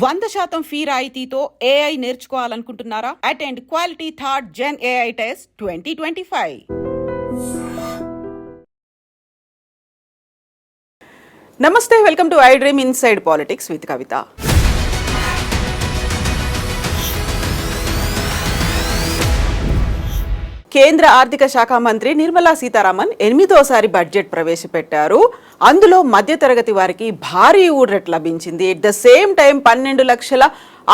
100% fee రాయితీతో AI నేర్చుకోవాలనుకుంటున్నారా? Attend quality third gen AI test 2025. నమస్తే, welcome to iDream inside politics with Kavitha. కేంద్ర ఆర్థిక శాఖ మంత్రి నిర్మలా సీతారామన్ 8వ బడ్జెట్ ప్రవేశపెట్టారు. అందులో మధ్యతరగతి వారికి భారీ ఊరట లభించింది. ఎట్ ద సేమ్ టైం 12 లక్షల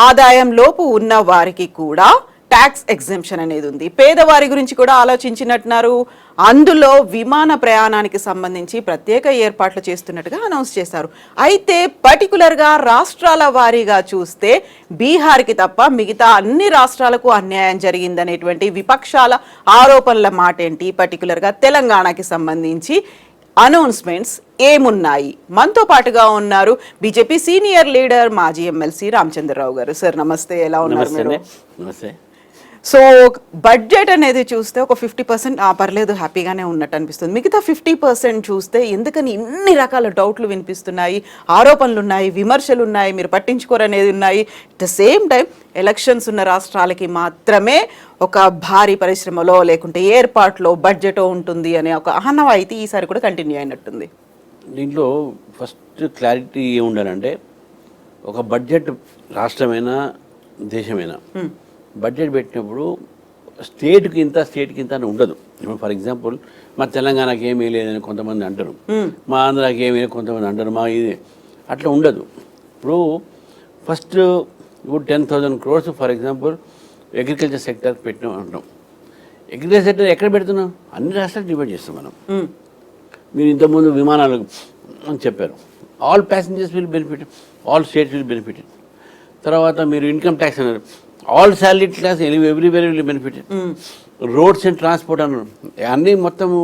ఆదాయం లోపు ఉన్న వారికి కూడా ట్యాక్స్ ఎగ్జెంప్షన్ అనేది ఉంది. పేదవారి గురించి కూడా ఆలోచించినట్టున్నారు. అందులో విమాన ప్రయాణానికి సంబంధించి ప్రత్యేక ఏర్పాట్లు చేస్తున్నట్టుగా అనౌన్స్ చేశారు. అయితే పర్టికులర్గా రాష్ట్రాల వారీగా చూస్తే బీహార్కి తప్ప మిగతా అన్ని రాష్ట్రాలకు అన్యాయం జరిగిందనేటువంటి విపక్షాల ఆరోపణల మాట ఏంటి? పర్టికులర్గా తెలంగాణకి సంబంధించి అనౌన్స్మెంట్స్ ఏమున్నాయి? మనతో పాటుగా ఉన్నారు బీజేపీ సీనియర్ లీడర్ మాజీ ఎమ్మెల్సీ రామచంద్రరావు గారు. సార్ నమస్తే, ఎలా ఉన్నారు మీరు? నమస్తే. సో బడ్జెట్ అనేది చూస్తే ఒక 50% పర్లేదు హ్యాపీగానే ఉన్నట్టు అనిపిస్తుంది. మిగతా 50% చూస్తే ఎందుకని ఇన్ని రకాల డౌట్లు వినిపిస్తున్నాయి, ఆరోపణలు ఉన్నాయి, విమర్శలు ఉన్నాయి, మీరు పట్టించుకోరనేది ఉన్నాయి. At the same time elections ఉన్న రాష్ట్రాలకి మాత్రమే ఒక భారీ పరిశ్రమలో లేకుంటే ఏర్పాట్లో బడ్జెట్ ఉంటుంది అనే ఒక ఆనవాయితీ ఈసారి కూడా కంటిన్యూ అయినట్టుంది. దీంట్లో ఫస్ట్ క్లారిటీ ఏముండాలంటే, ఒక బడ్జెట్ రాష్ట్రమైనా దేశమైనా బడ్జెట్ పెట్టినప్పుడు స్టేట్కి ఇంత అని ఉండదు. ఇప్పుడు ఫర్ ఎగ్జాంపుల్ మా తెలంగాణకి ఏమీ లేదని కొంతమంది అంటారు, మా ఆంధ్రాకి ఏమీ కొంతమంది అంటారు, మా ఇది అట్లా ఉండదు. ఇప్పుడు ఫస్ట్ ఇప్పుడు 10,000 crores for example agriculture sector పెట్టినాం అంటున్నాం. అగ్రికల్చర్ సెక్టర్ ఎక్కడ పెడుతున్నాం? అన్ని రాష్ట్రాలు డివైడ్ చేస్తాం మనం. మీరు ఇంతకుముందు విమానాలు అని చెప్పారు, all passengers will benefit, all states will benefit. తర్వాత మీరు ఇన్కమ్ ట్యాక్స్ అన్నారు, all salary class everywhere will benefit. Roads and transport అన్నారు, అన్నీ మొత్తము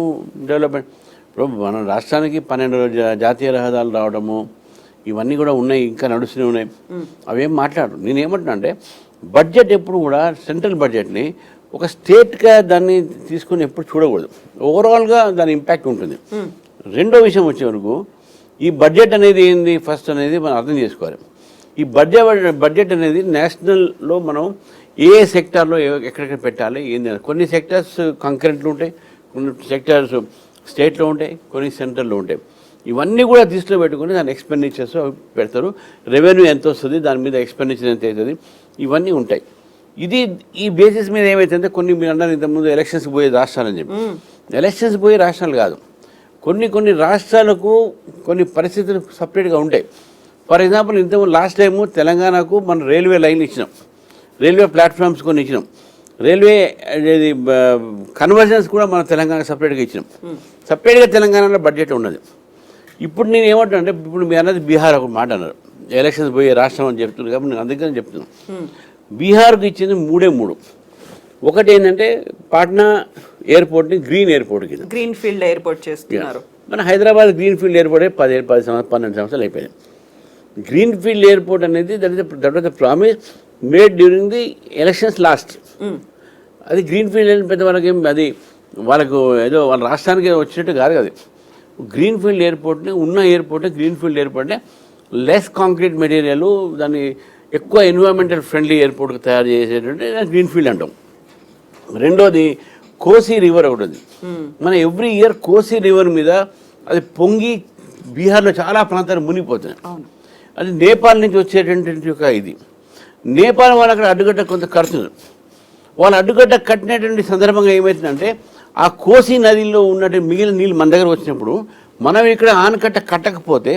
డెవలప్మెంట్. ఇప్పుడు మన రాష్ట్రానికి 12 జాతీయ రహదారులు రావడము ఇవన్నీ కూడా ఉన్నాయి, ఇంకా నడుస్తూనే ఉన్నాయి. అవేం మాట్లాడరు. నేనేమంటున్నా అంటే, బడ్జెట్ ఎప్పుడు కూడా సెంట్రల్ బడ్జెట్ని ఒక స్టేట్గా దాన్ని తీసుకొని ఎప్పుడు చూడకూడదు. ఓవరాల్గా దాని ఇంపాక్ట్ ఉంటుంది. రెండో విషయం వచ్చే వరకు ఈ బడ్జెట్ అనేది ఏంది ఫస్ట్ అనేది మనం అర్థం చేసుకోవాలి. ఈ బడ్జెట్ అనేది నేషనల్లో మనం ఏ సెక్టార్లో ఎక్కడెక్కడ పెట్టాలి ఏంది. కొన్ని సెక్టార్స్ కంకరెంట్లో ఉంటాయి, కొన్ని సెక్టార్స్ స్టేట్లో ఉంటాయి, కొన్ని సెంట్రల్లో ఉంటాయి. ఇవన్నీ కూడా దృష్టిలో పెట్టుకుని దాని ఎక్స్పెండిచర్స్ పెడతారు. రెవెన్యూ ఎంత వస్తుంది, దాని మీద ఎక్స్పెండిచర్ ఎంత అవుతుంది, ఇవన్నీ ఉంటాయి. ఈ బేసిస్ మీద ఏమవుతుందంటే, కొన్ని మీరు అన్నారు ఇంతకుముందు ఎలక్షన్స్కి పోయే రాష్ట్రాలని చెప్పి, ఎలక్షన్స్ పోయే రాష్ట్రాలు కాదు, కొన్ని రాష్ట్రాలకు కొన్ని పరిస్థితులు సపరేట్గా ఉంటాయి. ఫర్ ఎగ్జాంపుల్ ఇంతకుముందు లాస్ట్ టైము తెలంగాణకు మనం రైల్వే లైన్ ఇచ్చినాం, రైల్వే ప్లాట్ఫామ్స్ కొన్ని ఇచ్చినాం, రైల్వే కన్వర్జన్స్ కూడా మనం తెలంగాణకు సపరేట్గా ఇచ్చినాం. సపరేట్గా తెలంగాణలో బడ్జెట్ ఉన్నది. ఇప్పుడు నేను ఏమంటున్నా అంటే, ఇప్పుడు మీరు అన్నది బీహార్ ఒక మాట అన్నారు, ఎలక్షన్స్ పోయే రాష్ట్రం అని చెప్తున్నారు కాబట్టి నేను అందుకని చెప్తున్నాను. బీహార్కి ఇచ్చింది మూడు. ఒకటి ఏంటంటే పాట్నా ఎయిర్పోర్ట్ని గ్రీన్ ఎయిర్పోర్ట్ కింద గ్రీన్ ఫీల్డ్ ఎయిర్పోర్ట్ చేస్తున్నారు. మన హైదరాబాద్ గ్రీన్ ఫీల్డ్ ఎయిర్పోర్ట్ 12 సంవత్సరాలు అయిపోయింది. గ్రీన్ ఫీల్డ్ ఎయిర్పోర్ట్ అనేది that was the promise made during the elections last. అది గ్రీన్ ఫీల్డ్ పెద్ద వాళ్ళకి అది వాళ్ళకు ఏదో వాళ్ళ రాష్ట్రానికి వచ్చినట్టు కాదు. అది గ్రీన్ ఫీల్డ్ ఎయిర్పోర్ట్ని గ్రీన్ ఫీల్డ్ ఎయిర్పోర్ట్ని లెస్ కాంక్రీట్ మెటీరియల్, దాన్ని ఎక్కువ ఎన్విరాన్మెంటల్ ఫ్రెండ్లీ ఎయిర్పోర్ట్కి తయారు చేసేటంటే గ్రీన్ ఫీల్డ్ అంటాం. రెండోది కోసీ రివర్ ఒకటి ఉంది. మన ఎవ్రీ ఇయర్ కోసీ రివర్ మీద అది పొంగి బీహార్లో చాలా ప్రాంతాలు మునిగిపోతున్నాయి. అది నేపాల్ నుంచి వచ్చేటటువంటి ఒక ఇది. నేపాల్ వాళ్ళు అక్కడ అడ్డుగడ్డ కొంత కడుతున్నారు. వాళ్ళు అడ్డుగడ్డ కట్టినటువంటి సందర్భంగా ఏమవుతుందంటే, ఆ కోసీ నదిలో ఉన్నటువంటి మిగిలిన నీళ్ళు మన దగ్గర వచ్చినప్పుడు మనం ఇక్కడ ఆనకట్ట కట్టకపోతే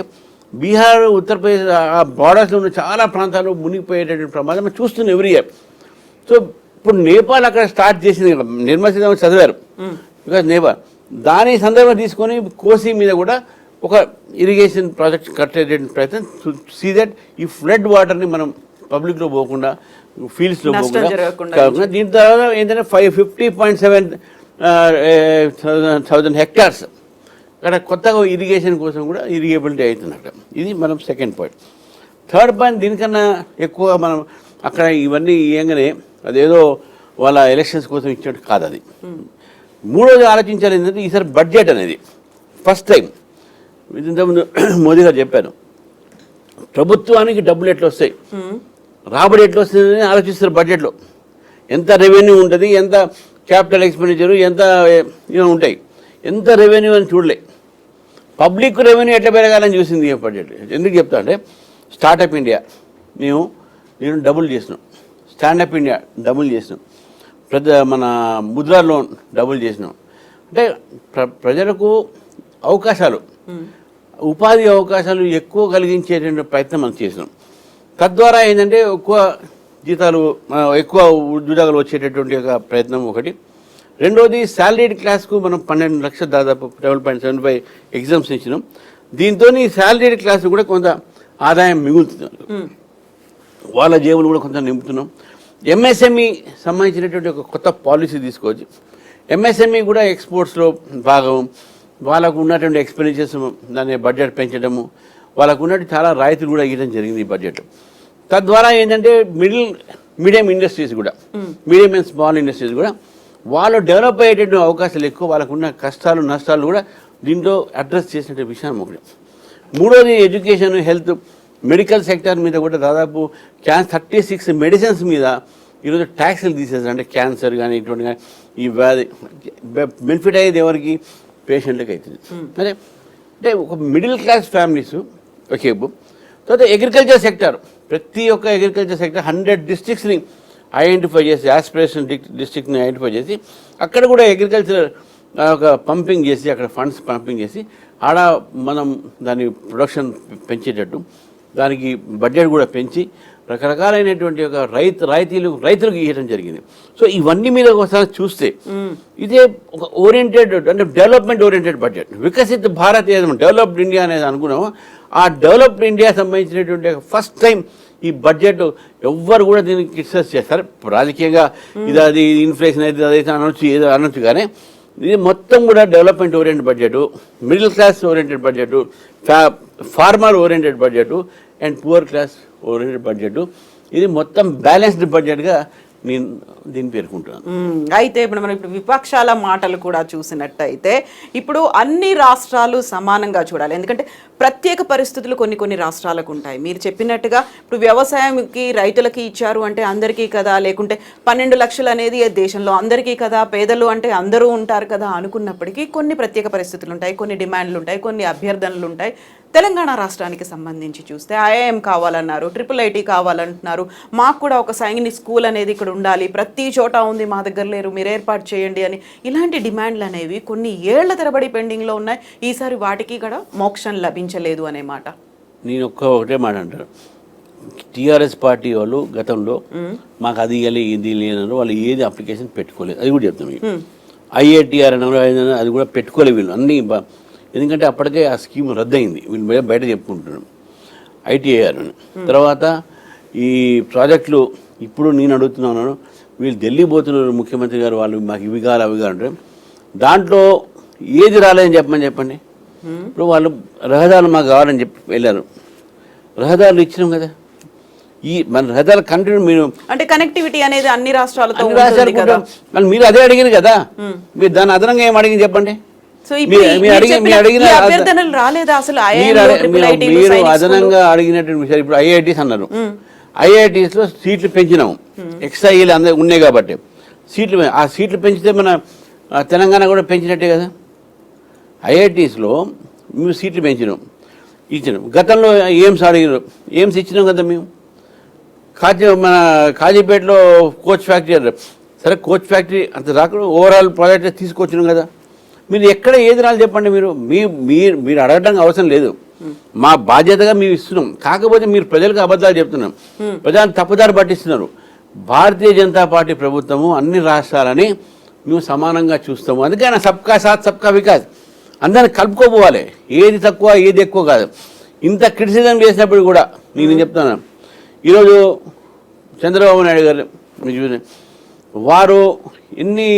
బీహార్, ఉత్తరప్రదేశ్ ఆ బార్డర్స్లో ఉన్న చాలా ప్రాంతాలు మునిగిపోయేటటువంటి ప్రమాదం మనం చూస్తున్నాం ఎవ్రీ ఇయర్. సో ఇప్పుడు నేపాల్ అక్కడ స్టార్ట్ చేసింది, నిర్మలా సీతారామన్ చదివారు, బికాజ్ నేపాల్ దాని సందర్భం తీసుకొని కోసీ మీద కూడా ఒక ఇరిగేషన్ ప్రాజెక్ట్ కట్టేటువంటి ప్రయత్నం, సీ దట్ ఈ ఫ్లడ్ వాటర్ని మనం పబ్లిక్లో పోకుండా, ఫీల్డ్స్లో పోకుండా. దీని తర్వాత ఏంటంటే 50.7 hectares అక్కడ కొత్తగా ఇరిగేషన్ కోసం కూడా ఇరిగేబిలిటీ అవుతున్నట్ట. ఇది మనం సెకండ్ పాయింట్. థర్డ్ పాయింట్, దీనికన్నా ఎక్కువ మనం అక్కడ ఇవన్నీ ఇవ్వగానే అదేదో వాళ్ళ ఎలక్షన్స్ కోసం ఇచ్చినట్టు కాదు. అది మూడోది ఆలోచించాలి ఏంటంటే, ఈసారి బడ్జెట్ అనేది ఫస్ట్ టైం ఇంతకుముందు మోదీ గారు చెప్పారు, ప్రభుత్వానికి డబ్బులు ఎట్లా వస్తాయి, రాబడి ఎట్లా వస్తుందని ఆలోచిస్తారు. బడ్జెట్లో ఎంత రెవెన్యూ ఉంటుంది, ఎంత క్యాపిటల్ ఎక్స్పెండిచరు, ఎంత ఉంటాయి, ఎంత రెవెన్యూ అని చూడలే. పబ్లిక్ రెవెన్యూ ఎట్లా పెరగాలని చూసింది ఈ బడ్జెట్. ఎందుకు చెప్తా అంటే స్టార్టప్ ఇండియా నేను డబుల్ చేసినాం, స్టాండప్ ఇండియా డబుల్ చేసినాం, మన ముద్రా లోన్ డబుల్ చేసినాం. అంటే ప్రజలకు అవకాశాలు, ఉపాధి అవకాశాలు ఎక్కువ కలిగించేటువంటి ప్రయత్నం మనం చేసినాం. తద్వారా ఏంటంటే ఎక్కువ జీతాలు, ఎక్కువ ఉద్యోగాలు వచ్చేటటువంటి ఒక ప్రయత్నం ఒకటి. రెండోది శాలరీడ్ క్లాస్కు మనం 12 లక్షలు దాదాపు 12.75 ఎగ్జామ్స్ ఇచ్చినాం. దీంతో ఈ శాలరీడ్ క్లాస్ కూడా కొంత ఆదాయం మిగులుతుంది, వాళ్ళ జేబులు కూడా కొంత నింపుతున్నాం. ఎంఎస్ఎంఈ సంబంధించినటువంటి ఒక కొత్త పాలసీ తీసుకోవచ్చు. ఎంఎస్ఎంఈ కూడా ఎక్స్పోర్ట్స్లో భాగం, వాళ్ళకు ఉన్నటువంటి ఎక్స్పెండిచర్స్ దాని బడ్జెట్ పెంచడము, వాళ్ళకు ఉన్నట్టు చాలా రాయితీలు కూడా ఇవ్వడం జరిగింది ఈ బడ్జెట్. తద్వారా ఏంటంటే మీడియం ఇండస్ట్రీస్ కూడా, మీడియం అండ్ స్మాల్ ఇండస్ట్రీస్ కూడా వాళ్ళు డెవలప్ అయ్యేటువంటి అవకాశాలు ఎక్కువ, వాళ్ళకున్న కష్టాలు నష్టాలు కూడా దీంట్లో అడ్రస్ చేసిన విషయం ఒకటి. మూడోది ఎడ్యుకేషన్, హెల్త్, మెడికల్ సెక్టర్ మీద కూడా దాదాపు 36 మెడిసిన్స్ మీద ఈరోజు ట్యాక్స్లు తీసేసారు. అంటే క్యాన్సర్ కానీ ఇటువంటి కానీ ఈ వ్యాధి బెనిఫిట్ అయ్యేది ఎవరికి, పేషెంట్లకు అవుతుంది. అదే అంటే ఒక మిడిల్ క్లాస్ ఫ్యామిలీస్ ఓకే. తర్వాత అగ్రికల్చర్ సెక్టర్, ప్రతి ఒక్క అగ్రికల్చర్ సెక్టర్ 100 డిస్ట్రిక్ట్స్ని ఐడెంటిఫై చేసి, ఆస్పిరేషన్ డిస్ట్రిక్ట్ని ఐడెంటిఫై చేసి అక్కడ కూడా అగ్రికల్చర్ ఒక పంపింగ్ చేసి, అక్కడ ఫండ్స్ పంపింగ్ చేసి ఆడ మనం దాని ప్రొడక్షన్ పెంచేటట్టు దానికి బడ్జెట్ కూడా పెంచి రకరకాలైనటువంటి ఒక రైతులకు ఇవ్వడం జరిగింది. సో ఇవన్నీ మీద ఒకసారి చూస్తే ఇదే ఒక ఓరియంటెడ్, అంటే development oriented budget. Viksit Bharat ఏదైనా డెవలప్డ్ ఇండియా అనేది అనుకున్నామో ఆ డెవలప్డ్ ఇండియా సంబంధించినటువంటి ఫస్ట్ టైం ఈ బడ్జెట్ ఎవ్వరు కూడా దీనికి క్రిటిసైజ్ చేస్తారు. రాజకీయంగా అది ఇన్ఫ్లేషన్ అయితే అదైతే అనొచ్చు కానీ ఇది మొత్తం కూడా development oriented budget, middle class oriented budget, farmer oriented budget and poor class oriented budget. ఇది మొత్తం బ్యాలెన్స్డ్ బడ్జెట్గా నేను దీన్ని పేర్కొంటున్నాను. అయితే ఇప్పుడు మనం విపక్షాల మాటలు కూడా చూసినట్టయితే ఇప్పుడు అన్ని రాష్ట్రాలు సమానంగా చూడాలి. ఎందుకంటే ప్రత్యేక పరిస్థితులు కొన్ని రాష్ట్రాలకు ఉంటాయి. మీరు చెప్పినట్టుగా ఇప్పుడు వ్యవసాయంకి రైతులకి ఇచ్చారు అంటే అందరికీ కదా, లేకుంటే 12 లక్షలు అనేది దేశంలో అందరికీ కదా, పేదలు అంటే అందరూ ఉంటారు కదా అనుకున్నప్పటికీ కొన్ని ప్రత్యేక పరిస్థితులు ఉంటాయి, కొన్ని డిమాండ్లు ఉంటాయి, కొన్ని అభ్యర్థనలు ఉంటాయి. తెలంగాణ రాష్ట్రానికి సంబంధించి చూస్తే ఐఐఎం కావాలన్నారు, IIIT కావాలంటున్నారు, మాకు కూడా ఒక సైనిక్ స్కూల్ అనేది ఇక్కడ ఉండాలి, ప్రతి చోట ఉంది, మా దగ్గర లేరు, మీరు ఏర్పాటు చేయండి అని ఇలాంటి డిమాండ్లు అనేవి కొన్ని ఏళ్ల తరబడి పెండింగ్లో ఉన్నాయి. ఈసారి వాటికి కూడా మోక్షం లభించలేదు అనే మాట. నేను ఒకటే మాట అంటాను, టీఆర్ఎస్ పార్టీ వాళ్ళు గతంలో మాకు అది ఇవ్వాలి ఇది లేనన్నారు, వాళ్ళు ఏది అప్లికేషన్ పెట్టుకోలేదు. అది కూడా చెప్తాం. IITR అన్నారు, అది కూడా పెట్టుకోలేదు వీళ్ళు అన్నీ. ఎందుకంటే అప్పటికే ఆ స్కీమ్ రద్దయింది, వీళ్ళు బయట చెప్పుకుంటున్నాం ITIR అని. తర్వాత ఈ ప్రాజెక్టులు ఇప్పుడు నేను అడుగుతున్నాను, వీళ్ళు ఢిల్లీ పోతున్నారు ముఖ్యమంత్రి గారు, వాళ్ళు మాకు ఇవి కావాలి అవి కావాలంటే దాంట్లో ఏది రాలేదని చెప్పండి. ఇప్పుడు వాళ్ళు రహదారులు మాకు కావాలని చెప్పి వెళ్ళారు, రహదారులు ఇచ్చినాం కదా. ఈ మన రహదారులు కంటిన్యూ మీరు అంటే కనెక్టివిటీ అనేది అన్ని రాష్ట్రాలతో మీరు అదే అడిగింది కదా, మీరు దాని అదనంగా ఏం అడిగింది చెప్పండి. మీరు అదనంగా అడిగినటువంటి విషయాలు ఇప్పుడు IITs అన్నారు, IITsలో సీట్లు పెంచినాము, ఎక్స్ట్రా ఇయర్లు అందరూ ఉన్నాయి కాబట్టి సీట్లు, ఆ సీట్లు పెంచితే మన తెలంగాణ కూడా పెంచినట్టే కదా. IITsలో మేము సీట్లు పెంచినాం, ఇచ్చినాం. గతంలో ఎయిమ్స్ అడిగినారు, ఎయిమ్స్ ఇచ్చినాం కదా మేము. మన కాజీపేటలో కోచ్ ఫ్యాక్టరీ అన్నారు, సరే కోచ్ ఫ్యాక్టరీ అంత రాకుండా ఓవరాల్ ప్రాజెక్ట్ తీసుకొచ్చినాం కదా. మీరు ఎక్కడ ఏది రాలి చెప్పండి. మీరు అడగడానికి అవసరం లేదు, మా బాధ్యతగా మేము ఇస్తున్నాం. కాకపోతే మీరు ప్రజలకు అబద్ధాలు చెప్తున్నాం, ప్రజలను తప్పుదారి పట్టిస్తున్నారు. భారతీయ జనతా పార్టీ ప్రభుత్వము అన్ని రాష్ట్రాలని మేము సమానంగా చూస్తాము. అందుకని సబ్కా సాత్ సబ్కా వికాస్, అందరిని కలుపుకోపోవాలి, ఏది తక్కువ ఏది ఎక్కువ కాదు. ఇంత క్రిటిసిజం చేసినప్పుడు కూడా నేను చెప్తాను, ఈరోజు చంద్రబాబు నాయుడు గారు మీరు వారు ఎన్ని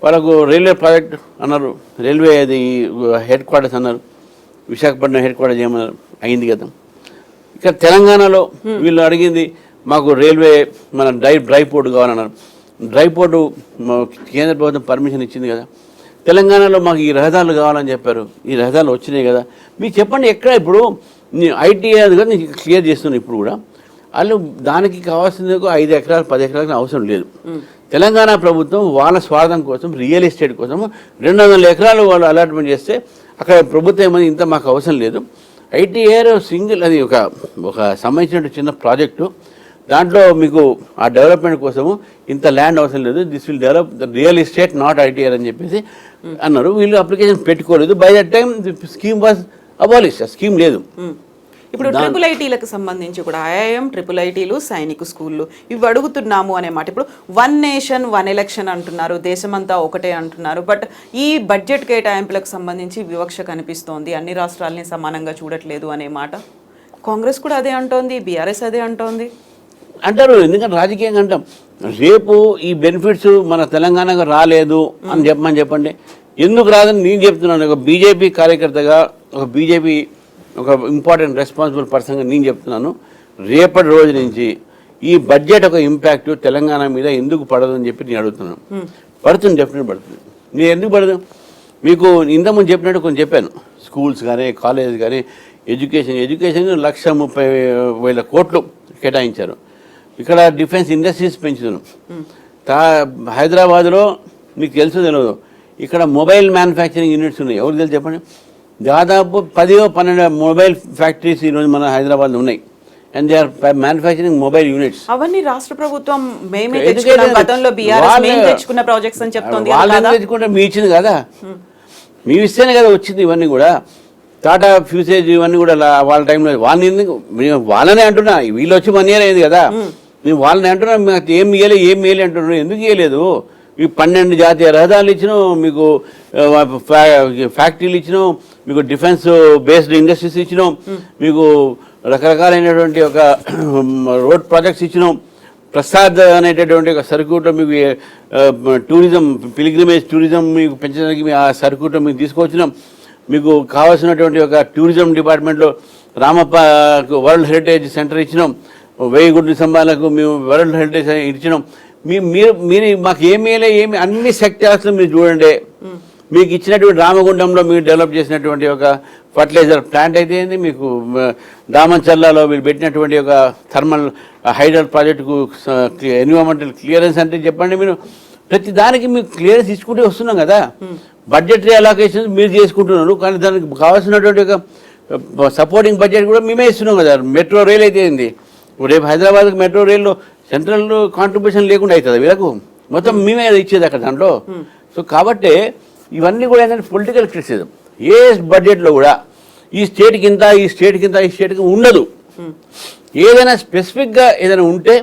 వాళ్ళకు రైల్వే ప్రాజెక్ట్ అన్నారు, రైల్వే అది హెడ్ క్వార్టర్స్ అన్నారు, విశాఖపట్నం హెడ్ క్వార్టర్స్ ఏమన్నారు, అయింది కదా. ఇక్కడ తెలంగాణలో వీళ్ళు అడిగింది మాకు రైల్వే మన డ్రై పోర్ట్ కావాలన్నారు, డ్రై పోర్టు కేంద్ర ప్రభుత్వం పర్మిషన్ ఇచ్చింది కదా. తెలంగాణలో మాకు ఈ రహదారులు కావాలని చెప్పారు, ఈ రహదారులు వచ్చినాయి కదా. మీకు చెప్పండి ఎక్కడ ఇప్పుడు ఐటీఐ అది కూడా నేను క్లియర్ చేస్తున్నాను ఇప్పుడు కూడా. వాళ్ళు దానికి కావాల్సిన 5 ఎకరాలు 10 ఎకరాలకు అవసరం లేదు. తెలంగాణ ప్రభుత్వం వాళ్ళ స్వార్థం కోసం రియల్ ఎస్టేట్ కోసం 200 ఎకరాలు వాళ్ళు అలాట్మెంట్ చేస్తే అక్కడ ప్రభుత్వం ఏమని ఇంత మాకు అవసరం లేదు. ఐటీఐ సింగిల్ అది ఒక సంబంధించిన చిన్న ప్రాజెక్టు, దాంట్లో మీకు ఆ డెవలప్మెంట్ కోసము ఇంత ల్యాండ్ అవసరం లేదు, this will develop the real estate not ITR అని చెప్పేసి అన్నారు. వీళ్ళు అప్లికేషన్ పెట్టుకోలేదు. By that time scheme was abolish, ఆ స్కీమ్ లేదు. ఇప్పుడు ట్రిపుల్ ఐటీలకు సంబంధించి కూడా ఐఐఎం, ట్రిపుల్ ఐటీలు, సైనిక స్కూళ్ళు ఇవి అడుగుతున్నాము అనే మాట. ఇప్పుడు 1 నేషన్ 1 ఎలక్షన్ అంటున్నారు, దేశమంతా ఒకటే అంటున్నారు. బట్ ఈ బడ్జెట్ కేటాయింపులకు సంబంధించి వివక్ష కనిపిస్తోంది, అన్ని రాష్ట్రాలని సమానంగా చూడట్లేదు అనే మాట కాంగ్రెస్ కూడా అదే అంటోంది, బీఆర్ఎస్ అదే అంటోంది అంటారు. ఎందుకంటే రాజకీయంగా అంటాం, రేపు ఈ బెనిఫిట్స్ మన తెలంగాణకు రాలేదు అని చెప్పండి. ఎందుకు రాదని నేను చెప్తున్నాను. ఒక బీజేపీ కార్యకర్తగా, ఒక ఇంపార్టెంట్ రెస్పాన్సిబుల్ పర్సన్గా నేను చెప్తున్నాను. రేపటి రోజు నుంచి ఈ బడ్జెట్ ఒక ఇంపాక్ట్ తెలంగాణ మీద ఎందుకు పడదు అని చెప్పి నేను అడుగుతున్నాను. పడుతుంది, డెఫినెట్ పడుతుంది. నేను ఎందుకు పడదు? మీకు ఇంతకుముందు చెప్పినట్టు కొంచెం చెప్పాను. స్కూల్స్ కానీ, కాలేజ్ కానీ, ఎడ్యుకేషన్ 1,30,000 కోట్లు కేటాయించారు. ఇక్కడ డిఫెన్స్ ఇండస్ట్రీస్ పెంచుతున్నాం. హైదరాబాద్లో మీకు తెలియదు, ఇక్కడ మొబైల్ మ్యానుఫ్యాక్చరింగ్ యూనిట్స్ ఉన్నాయి. ఎవరికి తెలుసు చెప్పండి? దాదాపు 10-12 మొబైల్ ఫ్యాక్టరీస్ ఈరోజు మన హైదరాబాద్లో ఉన్నాయి. And they are manufacturing mobile units. అవన్నీ రాష్ట్ర ప్రభుత్వం మేమే తెచ్చుకున్నాం, గతంలో బీఆర్ఎస్ మేము తెచ్చుకున్న ప్రాజెక్ట్స్ అని చెప్తోంది. వాళ్ళని తెచ్చుకుంటే మీ ఇచ్చింది కదా, మీ ఇస్తేనే కదా వచ్చింది. ఇవన్నీ కూడా టాటా ఫ్యూసేజ్ ఇవన్నీ కూడా వాళ్ళ టైంలో వాళ్ళనే అంటున్నా. వీళ్ళు వచ్చి 1 year అయింది కదా, మేము వాళ్ళని అంటున్నా. మాకు ఏం ఇయ్యలే అంటున్నారు. ఎందుకు ఇవ్వలేదు? మీకు 12 జాతీయ రహదారులు ఇచ్చినాం, మీకు ఫ్యాక్టరీలు ఇచ్చినాం, మీకు డిఫెన్స్ బేస్డ్ ఇండస్ట్రీస్ ఇచ్చినాం, మీకు రకరకాలైనటువంటి ఒక రోడ్ ప్రాజెక్ట్స్ ఇచ్చినాం. ప్రసాద్ అనేటటువంటి ఒక సర్క్యూట్ మీకు టూరిజం, పిలిగ్రిమేజ్ టూరిజం మీకు పెంచడానికి ఆ సర్క్యూట్ మీకు తీసుకొచ్చినాం. మీకు కావాల్సినటువంటి ఒక టూరిజం డిపార్ట్మెంట్లో రామప్ప వరల్డ్ హెరిటేజ్ సెంటర్ ఇచ్చినాం. 1000 గుడ్ల స్తంభాలకు మేము వరల్డ్ హెరిటేజ్ ఇచ్చినాం. మీరు మాకు ఏమీ అన్ని సెక్టార్స్లో మీరు చూడండి. మీకు ఇచ్చినటువంటి రామగుండంలో మీరు డెవలప్ చేసినటువంటి ఒక ఫర్టిలైజర్ ప్లాంట్ అయితే ఏంది, మీకు దామంచర్లలో మీరు పెట్టినటువంటి ఒక థర్మల్ హైడల్ ప్రాజెక్టుకు ఎన్విరాన్మెంటల్ క్లియరెన్స్ అంటే చెప్పండి. మీరు ప్రతి దానికి మీకు క్లియరెన్స్ ఇచ్చుకుంటే వస్తున్నాం కదా. బడ్జెటరీ అలొకేషన్స్ మీరు చేసుకుంటున్నారు, కానీ దానికి కావాల్సినటువంటి ఒక సపోర్టింగ్ బడ్జెట్ కూడా మేమే ఇస్తున్నాం కదా. మెట్రో రైల్ అయితే ఏంది, రేపు హైదరాబాద్కి మెట్రో రైల్లో సెంట్రల్ కాంట్రిబ్యూషన్ లేకుండా అవుతుంది వీళ్ళకు, మొత్తం మేమే ఇచ్చేది అక్కడ దాంట్లో. సో కాబట్టి ఇవన్నీ కూడా ఏంటంటే పొలిటికల్ క్రిటిసిజం. ఏ బడ్జెట్లో కూడా ఈ స్టేట్కి ఇంత, ఈ స్టేట్కి ఉండదు. ఏదైనా స్పెసిఫిక్గా ఏదైనా ఉంటే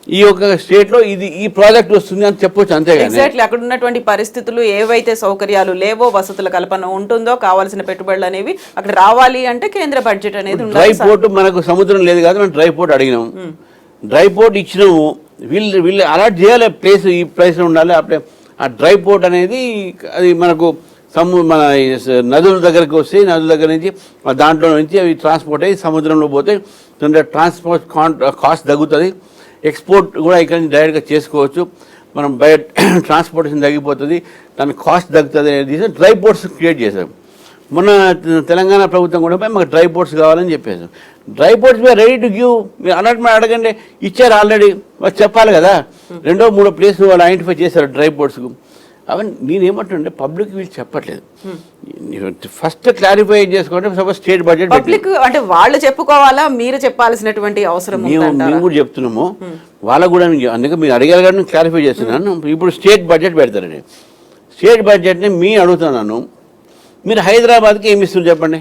ఈ యొక్క స్టేట్లో ఈ ప్రాజెక్ట్ వస్తుంది అని చెప్పొచ్చు, అంతేగాని ఎగ్జాక్ట్లీ అక్కడ ఉన్నటువంటి పరిస్థితులు ఏవైతే సౌకర్యాలు లేవో, వసతుల కల్పన ఉంటుందో, కావాల్సిన పెట్టుబడులు అనేవి అక్కడ రావాలి అంటే కేంద్ర బడ్జెట్ అనేది ఉండాలి. డ్రై పోర్ట్ మనకు సముద్రం లేదు కాదు, మనం డ్రై పోర్ట్ అడిగినాము, డ్రై పోర్ట్ ఇచ్చినాము. వీళ్ళు అలాట్ చేయాలి, ప్లేస్ ఈ ప్లేస్లో ఉండాలి. అప్పుడే ఆ డ్రై పోర్ట్ అనేది అది మనకు మన నదుల దగ్గరికి వస్తే, నదుల దగ్గర నుంచి దాంట్లో నుంచి అవి ట్రాన్స్పోర్ట్ అయ్యి సముద్రంలో పోతే ట్రాన్స్పోర్ట్ కాస్ట్ తగ్గుతుంది. ఎక్స్పోర్ట్ కూడా ఇక్కడ నుంచి డైరెక్ట్గా చేసుకోవచ్చు. మనం బయట ట్రాన్స్పోర్టేషన్ తగ్గిపోతుంది, దాని కాస్ట్ తగ్గుతుంది అనేది డ్రై పోర్ట్స్ క్రియేట్ చేశాం. మొన్న తెలంగాణ ప్రభుత్వం కూడా మాకు డ్రై పోర్ట్స్ కావాలని చెప్పేసాం. డ్రై పోర్ట్స్ మీద రెడీ టు గివ్, మీరు అన్నట్టు అడగండి, ఇచ్చారు ఆల్రెడీ. వాళ్ళు చెప్పాలి కదా, 2-3 ప్లేస్లు వాళ్ళు ఐడెంటిఫై చేశారు డ్రై పోర్ట్స్కు. అవన్నీ నేనేమంటుండే పబ్లిక్ వీళ్ళు చెప్పట్లేదు. ఫస్ట్ క్లారిఫై చేసుకోండి. సపోజ్ స్టేట్ బడ్జెట్ పబ్లిక్ అంటే వాళ్ళు చెప్పుకోవాలా, మీరు చెప్పాల్సినటువంటి అవసరం మేము కూడా చెప్తున్నాము వాళ్ళకు కూడా. అందుకే మీరు అడిగారు కానీ క్లారిఫై చేస్తున్నాను. ఇప్పుడు స్టేట్ బడ్జెట్ పెడతారండి. స్టేట్ బడ్జెట్ని అడుగుతున్నాను, మీరు హైదరాబాద్కి ఏమి ఇస్తారు చెప్పండి.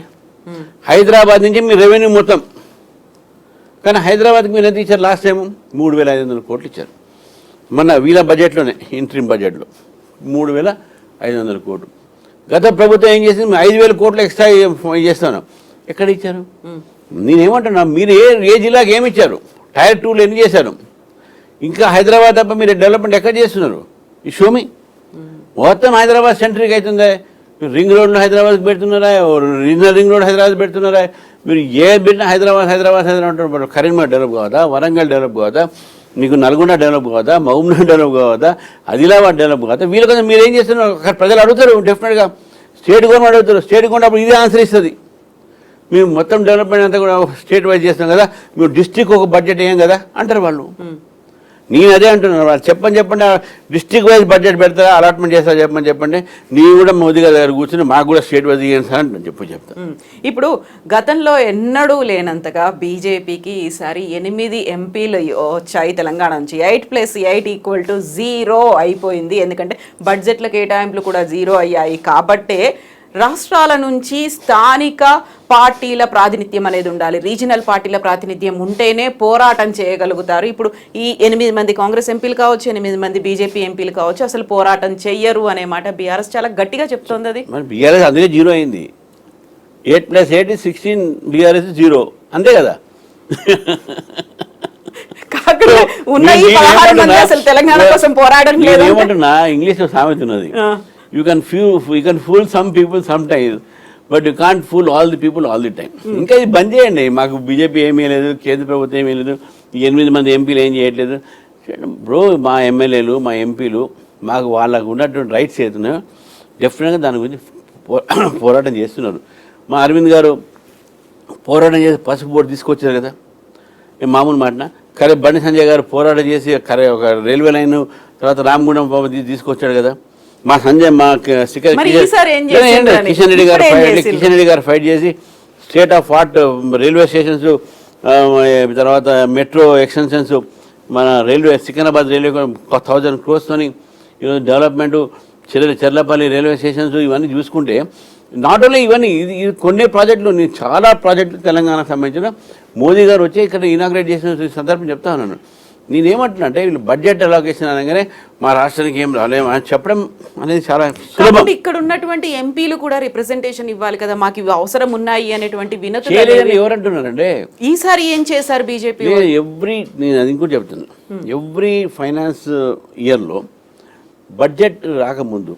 హైదరాబాద్ నుంచి మీ రెవెన్యూ మొత్తం, కానీ హైదరాబాద్కి మీరు ఎంత ఇచ్చారు? లాస్ట్ టైం 3,500 కోట్లు ఇచ్చారు. మన వీళ్ళ బడ్జెట్లోనే, ఇంట్రీమ్ బడ్జెట్లో 3,500 కోట్లు. గత ప్రభుత్వం ఏం చేసింది? 5,000 కోట్లు ఎక్స్ట్రా చేస్తాను. ఎక్కడ ఇచ్చారు? నేనేమంటున్నా, మీరు ఏ జిల్లాకి ఏమి ఇచ్చారు? టైర్ 2లో ఎన్ని చేశారు? ఇంకా హైదరాబాద్ తప్ప మీరు డెవలప్మెంట్ ఎక్కడ చేస్తున్నారు? ఈ షోమి మొత్తం హైదరాబాద్ సెంట్రిక్ అవుతుందా? మీరు రింగ్ రోడ్లో హైదరాబాద్కి పెడుతున్నారా? రీజనల్ రింగ్ రోడ్ హైదరాబాద్ పెడుతున్నారా? మీరు ఏ పెట్టినా హైదరాబాద్ అంటారు. కరీంనగర్ డెవలప్ కావద్దా? వరంగల్ డెవలప్ కావద్దా? మీకు నల్గొండ డెవలప్ కావద్దా? మహబూబ్నగర్ డెవలప్ కావద్దా? ఆదిలాబాద్ డెవలప్ కావద్దా? వీళ్ళ కోసం మీరు ఏం చేస్తున్నారు? అక్కడ ప్రజలు అడుగుతారు, డెఫినెట్గా స్టేట్ గవర్నమెంట్ అడుగుతారు. స్టేట్ గవర్నమెంట్ అప్పుడు ఇదే ఆన్సర్ ఇస్తుంది. మేము మొత్తం డెవలప్మెంట్ అంతా కూడా స్టేట్ వైజ్ చేస్తాం కదా, మేము డిస్ట్రిక్ట్ ఒక బడ్జెట్ వేయం కదా అంటారు వాళ్ళు. నేను అదే అంటున్నాను, వాళ్ళు చెప్పండి డిస్ట్రిక్ట్ వైజ్ బడ్జెట్ పెడతారా, అలాట్మెంట్ చేస్తారా చెప్పండి, నీవు కూడా మోదీ గారి దగ్గర కూర్చొని మాకు కూడా స్టేట్ వైజ్ ఇవ్వండి సార్ అని చెప్తాను. ఇప్పుడు గతంలో ఎన్నడూ లేనంతగా బీజేపీకి ఈసారి 8 ఎంపీలు వచ్చాయి తెలంగాణ నుంచి. 8+8 = 0 అయిపోయింది. ఎందుకంటే బడ్జెట్ల కేటాయింపులు కూడా 0 అయ్యాయి. కాబట్టే రాష్ట్రాల నుంచి స్థానిక పార్టీల ప్రాతినిధ్యం అనేది ఉండాలి. రీజనల్ పార్టీల ప్రాతినిధ్యం ఉంటేనే పోరాటం చేయగలుగుతారు. ఇప్పుడు ఈ 8 మంది కాంగ్రెస్ ఎంపీలు కావచ్చు, 8 మంది బీజేపీ ఎంపీలు కావచ్చు, అసలు పోరాటం చెయ్యరు అనే మాట బీఆర్ఎస్ చాలా గట్టిగా చెప్తోంది. అది మరి బీఆర్ఎస్ అందుకే 0 అయింది. 8+8 = 16, బీఆర్ఎస్ 0 అంతే కదా. అసలు తెలంగాణ కోసం పోరాటం లేదు. ఏమంటున్నా, ఇంగ్లీష్ లో సామెత ఉన్నది, you can fool some people sometimes, but you can't fool all the people all the time. ఇంకా ఇది బంద్ చేయండి. మాకు బీజేపీ ఏమీ లేదు, కేంద్ర ప్రభుత్వం ఏమీ లేదు, 8 మంది ఎంపీలు ఏం చేయట్లేదు బ్రో. మా ఎమ్మెల్యేలు మా ఎంపీలు మాకు వాళ్ళకు ఉన్నటువంటి రైట్స్ అవుతున్నాయో డెఫినెట్గా దాని గురించి పోరాటం చేస్తున్నారు. మా అరవింద్ గారు పోరాటం చేసి పసుపు బోర్డు తీసుకొచ్చారు కదా, మామూలు మాటన. కరే బండి సంజయ్ గారు పోరాటం చేసి ఒక రైల్వే లైన్ తర్వాత రామగుండం తీసుకొచ్చాడు కదా. మా సంజయ్ మా కిషన్ రెడ్డి గారు ఫైట్ చేసి state of art railway stations, తర్వాత మెట్రో ఎక్స్టెన్షన్స్, మన రైల్వే సికింద్రాబాద్ రైల్వే 1000 crores ఈరోజు డెవలప్మెంట్, చెర్లపల్లి రైల్వే స్టేషన్స్ ఇవన్నీ చూసుకుంటే నాట్ ఓన్లీ ఇవన్నీ ఇది కొన్ని ప్రాజెక్టులు, నేను చాలా ప్రాజెక్టులు తెలంగాణకు సంబంధించిన మోదీ గారు వచ్చి ఇక్కడ ఇనాగ్రేట్ చేసిన సందర్భం చెప్తా ఉన్నాను. నేనేమంటున్నా అంటే వీళ్ళు బడ్జెట్ అలొకేషన్ అనగానే మా రాష్ట్రానికి ఏం రాలేము అని చెప్పడం అనేది చాలా సులభం. ఇక్కడ ఉన్నటువంటి ఎంపీలు కూడా రిప్రజెంటేషన్ ఇవ్వాలి కదా, మాకు ఇవి అవసరం ఉన్నాయి అనేటువంటి వినతి ఎవరంటున్నారంటే ఈసారి ఏం చేశారు బీజేపీ? నేను అది ఇంకోటి చెప్తున్నాను, ఎవ్రీ ఫైనాన్స్ ఇయర్లో బడ్జెట్ రాకముందు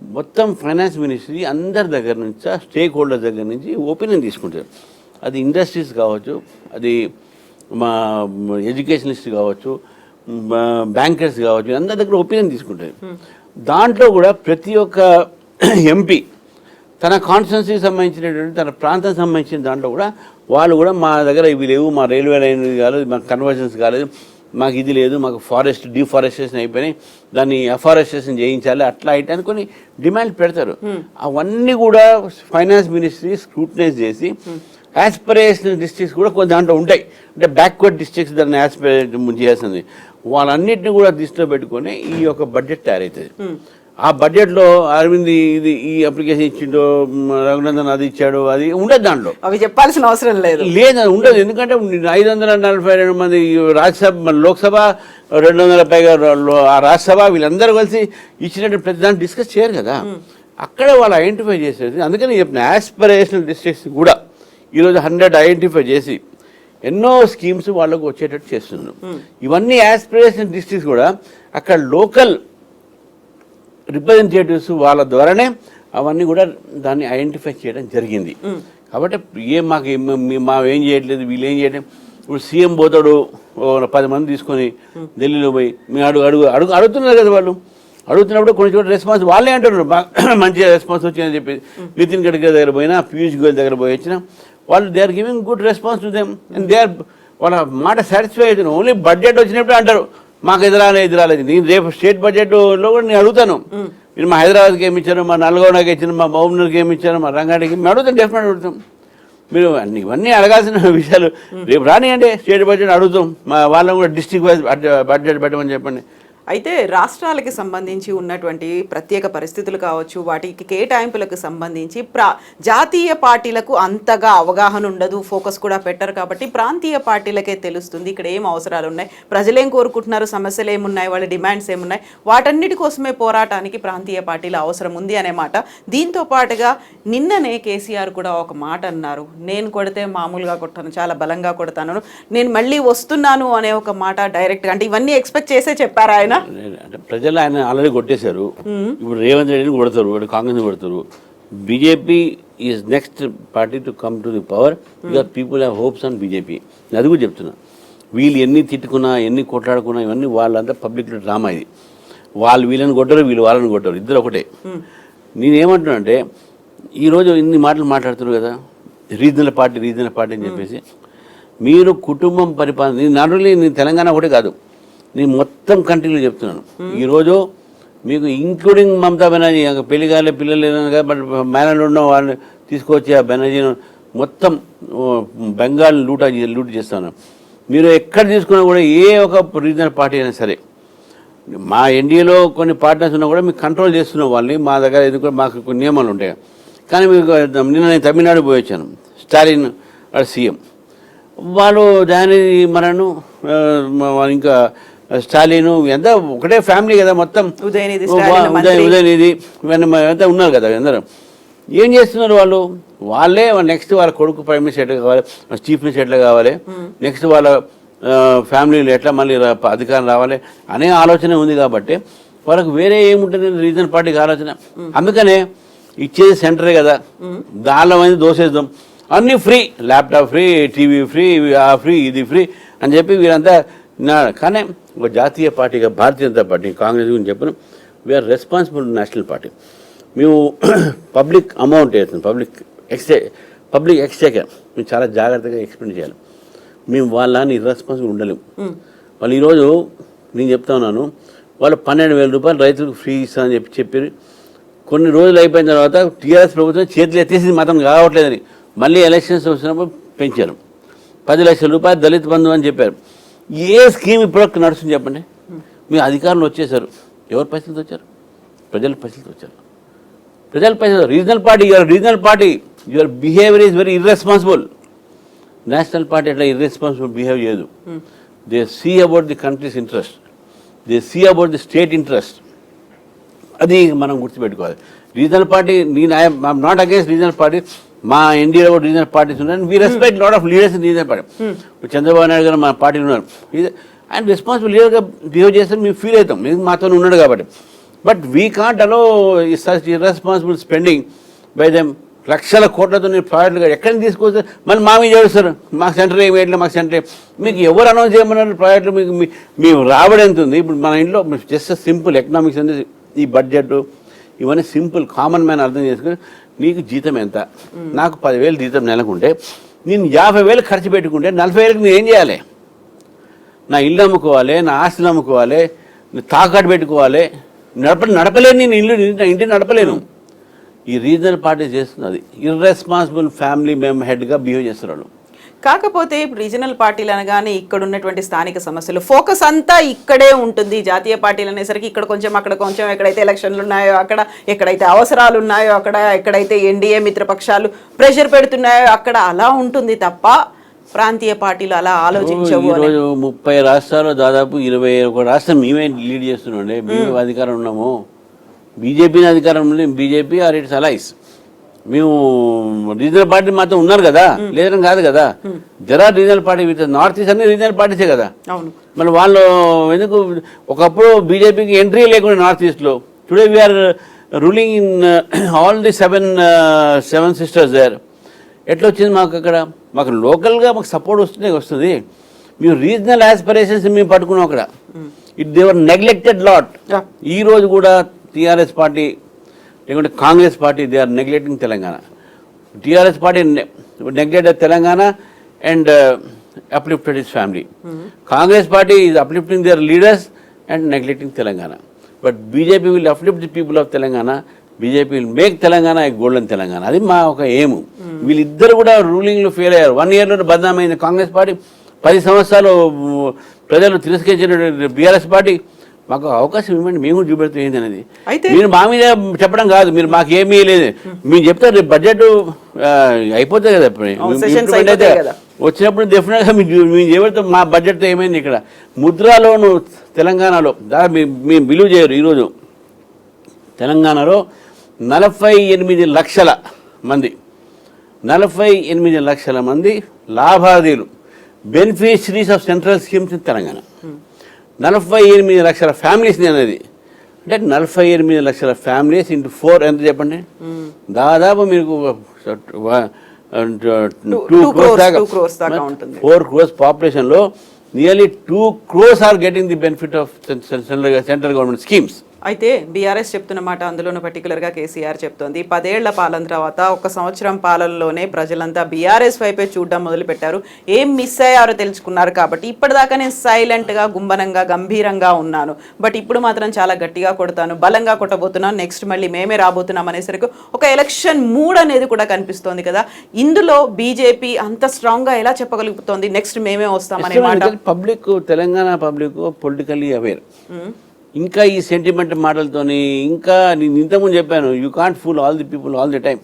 మొత్తం ఫైనాన్స్ మినిస్ట్రీ అందరి దగ్గర నుంచి, స్టేక్ హోల్డర్స్ దగ్గర నుంచి ఒపీనియన్ తీసుకుంటారు. అది ఇండస్ట్రీస్ కావచ్చు, అది మా ఎడ్యుకేషనిస్ట్ కావచ్చు, బ్యాంకర్స్ కావచ్చు, అందరి దగ్గర ఒపీనియన్ తీసుకుంటారు. దాంట్లో కూడా ప్రతి ఒక్క ఎంపీ తన కాన్స్టిట్యున్సీకి సంబంధించినటువంటి తన ప్రాంతానికి సంబంధించిన దాంట్లో కూడా వాళ్ళు కూడా మా దగ్గర ఇవి లేవు, మా రైల్వే లైన్ కాలేదు, మాకు కన్వర్షన్స్ కాలేదు, మాకు ఇది లేదు, మాకు డిఫారెస్టేషన్ అయిపోయినాయి, దాన్ని అఫారెస్టేషన్ చేయించాలి, అట్లా అయితే అనుకుని డిమాండ్ పెడతారు. అవన్నీ కూడా ఫైనాన్స్ మినిస్ట్రీ స్క్రూటనైజ్ చేసి యాస్పిరేషనల్ డిస్ట్రిక్ట్స్ కూడా కొన్ని దాంట్లో ఉంటాయి, అంటే బ్యాక్వర్డ్ డిస్ట్రిక్ట్స్ దాన్ని యాస్పిరేషన్ చేస్తుంది. వాళ్ళన్నింటినీ కూడా దృష్టిలో పెట్టుకొని ఈ యొక్క బడ్జెట్ తయారవుతుంది. ఆ బడ్జెట్లో అరవింద్ ఇది ఈ అప్లికేషన్ ఇచ్చిండో, రఘునందన్ అది ఇచ్చాడు, అది ఉండదు దాంట్లో, అవి చెప్పాల్సిన అవసరం లేదు, అది ఉండదు. ఎందుకంటే 542 మంది రాజ్యసభ, లోక్సభ 200 పైగా ఆ రాజ్యసభ, వీళ్ళందరూ కలిసి ఇచ్చినట్టు ప్రతి దాన్ని డిస్కస్ చేయరు కదా. అక్కడ వాళ్ళు ఐడెంటిఫై చేసేది. అందుకని చెప్పిన యాస్పిరేషనల్ డిస్ట్రిక్ట్స్ కూడా ఈరోజు 100 ఐడెంటిఫై చేసి ఎన్నో స్కీమ్స్ వాళ్ళకు వచ్చేటట్టు చేస్తున్నారు. ఇవన్నీ యాస్పిరేషనల్ డిస్ట్రిక్ట్స్ కూడా అక్కడ లోకల్ రిప్రజెంటేటివ్స్ వాళ్ళ ద్వారానే అవన్నీ కూడా దాన్ని ఐడెంటిఫై చేయడం జరిగింది. కాబట్టి మా ఏం చేయట్లేదు, వీళ్ళు ఏం చేయట్లేదు. ఇప్పుడు సీఎం పోతాడు 10 మంది తీసుకొని ఢిల్లీలో పోయి మేము అడుగుతున్నారు కదా, వాళ్ళు అడుగుతున్నప్పుడు కొన్ని చోట్ల రెస్పాన్స్ వాళ్ళే అంటున్నారు మంచిగా రెస్పాన్స్ వచ్చిందని చెప్పి. నితిన్ గడ్కరీ దగ్గర పోయినా, పీయూష్ గోయల్ దగ్గర పోయి వచ్చినా వాళ్ళు they are giving good response to them and they are వాళ్ళ మాట సాటిస్ఫై అవుతున్నాం. ఓన్లీ బడ్జెట్ వచ్చినప్పుడు అంటారు మాకు ఎదురాలేదు. నేను రేపు స్టేట్ బడ్జెట్లో కూడా నేను అడుగుతాను, మీరు మా హైదరాబాద్కి ఏమి ఇచ్చారు, మా నల్గొండకి ఇచ్చారు, మా మహబూబ్నగర్కి ఏమి ఇచ్చారు, మా రంగారెడ్డికి మేము అడుగుతాం, డెఫినెట్ అడుగుతాం. మీరు ఇవన్నీ అడగాల్సిన విషయాలు రేపు రానియండి, స్టేట్ బడ్జెట్ అడుగుతాం, మా వాళ్ళని కూడా డిస్ట్రిక్ట్ వైజ్ బడ్జెట్ పెట్టమని చెప్పండి. అయితే రాష్ట్రాలకి సంబంధించి ఉన్నటువంటి ప్రత్యేక పరిస్థితులు కావచ్చు, వాటికి కేటాయింపులకు సంబంధించి జాతీయ పార్టీలకు అంతగా అవగాహన ఉండదు, ఫోకస్ కూడా పెట్టరు. కాబట్టి ప్రాంతీయ పార్టీలకే తెలుస్తుంది ఇక్కడ ఏం అవసరాలు ఉన్నాయి, ప్రజలేం కోరుకుంటున్నారు, సమస్యలు ఏమున్నాయి, వాళ్ళ డిమాండ్స్ ఏమున్నాయి, వాటన్నిటి కోసమే పోరాటానికి ప్రాంతీయ పార్టీల అవసరం ఉంది అనే మాట. దీంతో పాటుగా నిన్ననే కేసీఆర్ కూడా ఒక మాట అన్నారు, నేను కొడితే మామూలుగా కొట్టాను, చాలా బలంగా కొడతాను, నేను మళ్ళీ వస్తున్నాను అనే ఒక మాట డైరెక్ట్గా. అంటే ఇవన్నీ ఎక్స్పెక్ట్ చేసే చెప్పారు ఆయన. అంటే ప్రజలు ఆయన ఆల్రెడీ కొట్టేశారు. ఇప్పుడు రేవంత్ రెడ్డిని కొడతారు, కాంగ్రెస్ని కొడతారు. BJP is next party to come to the power because people have hopes on BJP. అది కూడా చెప్తున్నా. వీళ్ళు ఎన్ని తిట్టుకున్నా, ఎన్ని కొట్లాడుకున్నా, ఇవన్నీ వాళ్ళంతా పబ్లిక్లో డ్రామా. ఇది వాళ్ళు వీళ్ళని కొట్టరు, వీళ్ళు వాళ్ళని కొట్టరు, ఇద్దరు ఒకటే. నేనేమంటున్నా అంటే ఈరోజు ఇన్ని మాటలు మాట్లాడుతున్నారు కదా, రీజనల్ పార్టీ అని చెప్పేసి మీరు కుటుంబం పరిపాలన నాట్ ఓన్లీ నేను తెలంగాణ ఒకటే కాదు, నేను మొత్తం కంట్రీలో చెప్తున్నాను. ఈరోజు మీకు ఇంక్లూడింగ్ మమతా బెనర్జీ పెళ్లి కాలే పిల్లలు బట్ మేనలు ఉన్న వాళ్ళని తీసుకొచ్చి ఆ బెనర్జీని మొత్తం బెంగాల్ లూట్ చేస్తాను. మీరు ఎక్కడ తీసుకున్నా కూడా ఏ ఒక రీజనల్ పార్టీ అయినా సరే, మా ఎన్డీఏలో కొన్ని పార్ట్నర్స్ ఉన్నా కూడా మీకు కంట్రోల్ చేస్తున్నాం వాళ్ళని. మా దగ్గర ఎందుకంటే మాకు కొన్ని నియమాలు ఉంటాయి. కానీ మీకు నిన్న నేను తమిళనాడు పోయి వచ్చాను. స్టాలిన్ సీఎం, వాళ్ళు దయానిధి మరణ్ ఇంకా స్టాలిన్ ఎంత ఒకటే ఫ్యామిలీ కదా మొత్తం. ఉదయనిధి ఇవన్నీ అంతా ఉన్నారు కదా అందరూ. ఏం చేస్తున్నారు వాళ్ళు? వాళ్ళే నెక్స్ట్ వాళ్ళ కొడుకు ప్రైమ్ మినిస్టర్ ఎట్లా కావాలి, చీఫ్ మినిస్టర్ ఎట్లా కావాలి, నెక్స్ట్ వాళ్ళ ఫ్యామిలీలో ఎట్లా మళ్ళీ అధికారం రావాలి అనే ఆలోచన ఉంది. కాబట్టి వాళ్ళకి వేరే ఏముంటుంది రీజనల్ పార్టీకి ఆలోచన. అందుకనే ఇచ్చేది సెంటరే కదా, దానిలో మంది దోసేద్దాం, అన్నీ free, laptop free, TV free, free, ఇది ఫ్రీ అని చెప్పి వీరంతా. కానీ ఒక జాతీయ పార్టీగా భారతీయ జనతా పార్టీ, కాంగ్రెస్ గురించి చెప్పను, వీఆర్ రెస్పాన్సిబుల్ నేషనల్ పార్టీ. మేము పబ్లిక్ అమౌంట్ వేస్తున్నాం, పబ్లిక్ ఎక్స్చేకర్ మేము చాలా జాగ్రత్తగా ఎక్స్పెండ్ చేయాలి. మేము వాళ్ళని ఇర్రెస్పాన్సిబుల్ ఉండలేము. వాళ్ళు ఈరోజు నేను చెప్తా ఉన్నాను, వాళ్ళు 12,000 రూపాయలు రైతులకు ఫ్రీ ఇస్తామని చెప్పి కొన్ని రోజులు అయిపోయిన తర్వాత టీఆర్ఎస్ ప్రభుత్వం చేతులు ఎత్తేసి మాత్రం కావట్లేదని మళ్ళీ ఎలక్షన్స్ వచ్చినప్పుడు పెంచారు. 10 లక్షల రూపాయలు దళిత బంధు అని చెప్పారు. ఏ స్కీమ్ ఇప్పటికి నడుస్తుంది చెప్పండి? మీ అధికారులు వచ్చేసారు, ఎవరు పైసలతో వచ్చారు? ప్రజల పైసలతో వచ్చారు. ప్రజల పైసలు. Regional party your behaviour is very irresponsible. National party అట్లా ఇర్రెస్పాన్సిబుల్ బిహేవ్ చేయదు. They see about the country's interest, they see about the state interest. అది మనం గుర్తుపెట్టుకోవాలి. రీజనల్ పార్టీ, నేను I'm not against regional party. మా ఎన్డీఏలో కూడా రీజనల్ పార్టీస్ ఉన్నాయి. We respect lot of leaders in regional party. Chandrababu Naidu గారు మన పార్టీలో ఉన్నారు. ఆయన రెస్పాన్సిబుల్ లీడర్గా బిహేవ్ చేస్తే మేము ఫీల్ అవుతాం, మేము మాతో ఉన్నాడు కాబట్టి. But we can't allow such irresponsible spending by them. లక్షల కోట్లతో నేను ప్రాజెక్టులు ఎక్కడి నుంచి తీసుకొస్తే మళ్ళీ మా మీద చేస్తారు. మాకు సెంటర్ ఏమి వేయట్లేదు, మాకు సెంటర్ మీకు ఎవరు అనౌన్స్ చేయమన్నారు ప్రాజెక్టులు? మీకు మేము రాబడి ఎంత ఉంది? ఇప్పుడు మన ఇంట్లో జస్ట్ సింపుల్ ఎకనామిక్స్ అనేది ఈ బడ్జెట్ ఇవన్నీ సింపుల్ కామన్ మ్యాన్ అర్థం చేసుకుని, నీకు జీతం ఎంత, నాకు 10,000 జీతం నెలకుంటే నేను 50,000 ఖర్చు పెట్టుకుంటే 40,000కి నేను ఏం చేయాలి? నా ఇల్లు అమ్ముకోవాలి, నా ఆస్తులు అమ్ముకోవాలి, తాకట్టు పెట్టుకోవాలి. నడపలేను, నేను ఇంటిని నడపలేను. ఈ రీజనల్ పార్టీ చేస్తున్నది ఇర్రెస్పాన్సిబుల్ ఫ్యామిలీ హెడ్గా బిహేవ్ చేస్తున్నారు. కాకపోతే ఇప్పుడు రీజనల్ పార్టీలు అనగానే ఇక్కడ ఉన్నటువంటి స్థానిక సమస్యలు ఫోకస్ అంతా ఇక్కడే ఉంటుంది. జాతీయ పార్టీలు అనేసరికి ఇక్కడ కొంచెం అక్కడ కొంచెం, ఎక్కడైతే ఎలక్షన్లు ఉన్నాయో అక్కడ, ఎక్కడైతే అవసరాలు ఉన్నాయో అక్కడ, ఎక్కడైతే ఎన్డీఏ మిత్రపక్షాలు ప్రెషర్ పెడుతున్నాయో అక్కడ అలా ఉంటుంది తప్ప ప్రాంతీయ పార్టీలు అలా ఆలోచించవు. ఈరోజు 30 రాష్ట్రాల్లో దాదాపు 21 రాష్ట్రం మేమే లీడ్ చేస్తున్నాండి. మేము అధికారం ఉన్నాము. బీజేపీని అధికారం ఉంది, బీజేపీ ఆర్ ఇట్స్ అలైస్. మేము రీజనల్ పార్టీ మాత్రం ఉన్నారు కదా, లేదని కాదు కదా. జరా regional party with north east అన్ని రీజనల్ పార్టీసే కదా. మళ్ళీ వాళ్ళు ఎందుకు ఒకప్పుడు బీజేపీకి ఎంట్రీ లేకుండా నార్త్ ఈస్ట్లో, today we're ruling in all the seven sisters there. ఎట్లా వచ్చింది మాకు అక్కడ? మాకు లోకల్గా మాకు సపోర్ట్ వస్తుంది. మేము రీజనల్ ఆస్పిరేషన్స్ మేము పట్టుకున్నాం అక్కడ. It they were neglected lot. ఈ రోజు కూడా టీఆర్ఎస్ పార్టీ లేకుంటే Congress party they are neglecting Telangana. TRS party neglected Telangana and uplifted his family. Congress party is uplifting their leaders and neglecting Telangana. But BJP will uplift the people of Telangana. BJP will make Telangana a golden Telangana. అది మా ఒక aim. వీళ్ళిద్దరు కూడా రూలింగ్లో fail అయ్యారు. 1 yearలో బదనామైంది Congress party. 10 సంవత్సరాలు ప్రజలు తిరస్కరించిన BRS party. మాకు అవకాశం ఇవ్వండి, మేము కూడా చూపెడుతూ ఏంది అనేది. మీరు మా మీద చెప్పడం కాదు, మీరు మాకు ఏమీ లేదు. మీరు చెప్తారు రేపు బడ్జెట్ అయిపోతుంది కదా, అయితే వచ్చినప్పుడు డెఫినెట్గా మేము చెబుతాం మా బడ్జెట్తో ఏమైంది. ఇక్కడ ముద్రా లోను తెలంగాణలో మేము బిలీవ్ చేయరు. ఈరోజు తెలంగాణలో 48 లక్షల మంది 48 లక్షల మంది లాభార్థులు, beneficiaries of central schemes in Telangana. 48 లక్షల ఫ్యామిలీస్ అనేది. అంటే 48 లక్షల ఫ్యామిలీస్ ఇంటూ 4 ఎంత చెప్పండి? దాదాపు మీకు 2 crores పాపులేషన్లో nearly 2 crores are getting the benefit of central government schemes. అయితే బీఆర్ఎస్ చెప్తున్న మాట అందులోనూ పర్టికులర్గా కేసీఆర్ చెప్తోంది 10 ఏళ్ల పాలన తర్వాత 1 సంవత్సరం పాలనలోనే ప్రజలంతా బీఆర్ఎస్ వైపే చూడడం మొదలుపెట్టారు, ఏం మిస్ అయ్యారో తెలుసుకున్నారు కాబట్టి ఇప్పటిదాకా నేను సైలెంట్గా గుంబనంగా గంభీరంగా ఉన్నాను, బట్ ఇప్పుడు మాత్రం చాలా గట్టిగా కొడతాను, బలంగా కొట్టబోతున్నాను, నెక్స్ట్ మళ్ళీ మేమే రాబోతున్నాం అనేసరికి ఒక ఎలక్షన్ మూడ్ అనేది కూడా కనిపిస్తోంది కదా. ఇందులో బీజేపీ అంత స్ట్రాంగ్గా ఎలా చెప్పగలుగుతోంది నెక్స్ట్ మేమే వస్తామనే మాట? Public, Telangana public politically aware. ఇంకా ఈ సెంటిమెంట్ మాటలతోని, ఇంకా నేను ఇంతకుముందు చెప్పాను, you can't fool all the people all the time.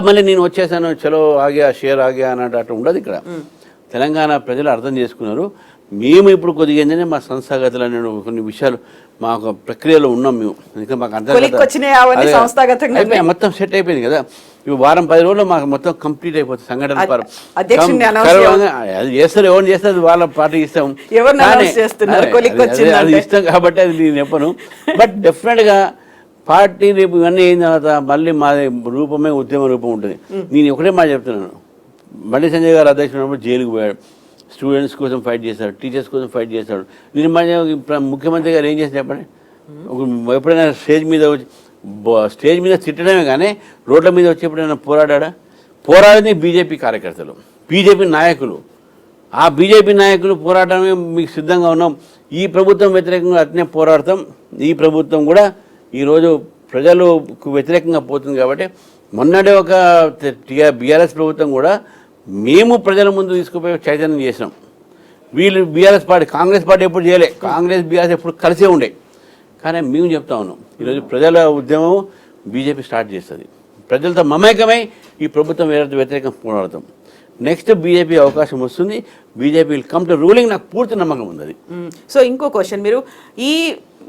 మళ్ళీ నేను వచ్చేసాను, చలో ఆగా షేర్ ఆగా అన్నట్టు అట్లా ఉండదు ఇక్కడ. తెలంగాణ ప్రజలు అర్థం చేసుకున్నారు. మేము ఇప్పుడు కొద్దిగా ఏంటంటే మా సంస్థాగతులు అనే కొన్ని విషయాలు మా ఒక ప్రక్రియలో ఉన్నాం మేము. ఇంకా మాకు మొత్తం సెట్ అయిపోయింది కదా. ఇప్పుడు వారం 10 రోజుల్లో మాకు మొత్తం కంప్లీట్ అయిపోతుంది సంఘటన. అది చేస్తారు, ఎవరు చేస్తారు వాళ్ళ పార్టీ ఇస్తాం, అది ఇష్టం కాబట్టి అది నేను చెప్పను. బట్ డెఫినెట్గా పార్టీ రేపు ఇవన్నీ అయిన తర్వాత మళ్ళీ మా రూపమే ఉద్యమ రూపం ఉంటుంది. నేను ఒకటే మాట చెప్తున్నాను, బండి సంజయ్ గారు అధ్యక్షుడు జైలుకు పోయాడు, స్టూడెంట్స్ కోసం ఫైట్ చేశాడు, టీచర్స్ కోసం ఫైట్ చేశాడు. నేను ముఖ్యమంత్రి గారు ఏం చేసి చెప్పండి, ఎప్పుడైనా స్టేజ్ మీద తిట్టడమే కానీ రోడ్ల మీద వచ్చి ఎప్పుడైనా పోరాడింది బీజేపీ కార్యకర్తలు, బీజేపీ నాయకులు. ఆ బీజేపీ నాయకులు పోరాటమే మీకు సిద్ధంగా ఉన్నాం. ఈ ప్రభుత్వం వ్యతిరేకంగా అట్నే పోరాడతాం. ఈ ప్రభుత్వం కూడా ఈరోజు ప్రజలకు వ్యతిరేకంగా పోతుంది కాబట్టి మొన్నడే ఒక బీఆర్ఎస్ ప్రభుత్వం కూడా మేము ప్రజల ముందు తీసుకుపోయి చైతన్యం చేసినాం. వీళ్ళు బీఆర్ఎస్ పార్టీ, కాంగ్రెస్ పార్టీ ఎప్పుడు చేయలే, కాంగ్రెస్ బీఆర్ఎస్ ఎప్పుడు కలిసే ఉండే. కానీ మేము చెప్తా ఉన్నాం, ఈరోజు ప్రజల ఉద్యమం బీజేపీ స్టార్ట్ చేస్తుంది. ప్రజలతో మమేకమై ఈ ప్రభుత్వం వ్యతిరేకంగా పోరాడతాం. నెక్స్ట్ బీజేపీ అవకాశం వస్తుంది, BJP will come to ruling, నాకు పూర్తి నమ్మకం ఉంది. సో ఇంకో క్వశ్చన్, మీరు ఈ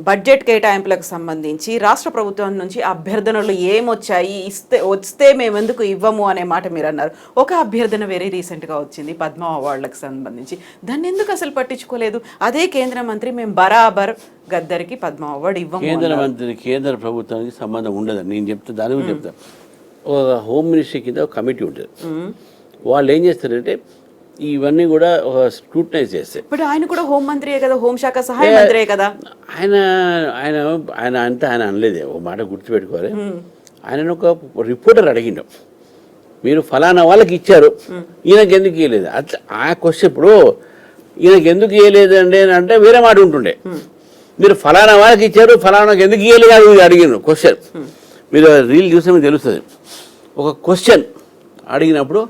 బడ్జెట్ కేటాయింపులకు సంబంధించి రాష్ట్ర ప్రభుత్వం నుంచి అభ్యర్థనలు ఏమొచ్చాయి, వస్తే మేము ఎందుకు ఇవ్వము అనే మాట మీరు అన్నారు. ఒక అభ్యర్థన వెరీ రీసెంట్గా వచ్చింది పద్మ అవార్డులకు సంబంధించి, దాన్ని ఎందుకు అసలు పట్టించుకోలేదు? అదే కేంద్ర మంత్రి మేము బరాబర్ గద్దరికి పద్మ అవార్డు ఇవ్వము. కేంద్ర ప్రభుత్వానికి సంబంధం ఉండదని నేను చెప్తాను, దాని గురించి చెప్తాను. ఒక హోమ్ మినిస్ట్రీ కింద ఒక కమిటీ ఉంటుంది, వాళ్ళు ఏం చేస్తారంటే ఇవన్నీ కూడా ఒక స్క్రూటనైజ్ చేస్తే. ఇప్పుడు ఆయన కూడా హోంమంత్రియే కదా, హోంశాఖ సహాయ మంత్రియే కదా. ఆయన ఆయన ఆయన అంతా ఆయన అనలేదు, ఒక మాట గుర్తుపెట్టుకోవాలి. ఆయన ఒక రిపోర్టర్ అడిగిండు, మీరు ఫలానా వాళ్ళకి ఇచ్చారు, ఈయనకి ఎందుకు ఇవ్వలేదు? అట్లా ఆ క్వశ్చన్. ఇప్పుడు ఈయనకి ఎందుకు ఇవ్వలేదు అండి అంటే వేరే మాట ఉంటుండే. మీరు ఫలానా వాళ్ళకి ఇచ్చారు, ఫలానాకి ఎందుకు ఇవ్వలేదు అది అడిగిన క్వశ్చన్. మీరు రీల్ చూస్తే మీకు తెలుస్తుంది. ఒక క్వశ్చన్ అడిగినప్పుడు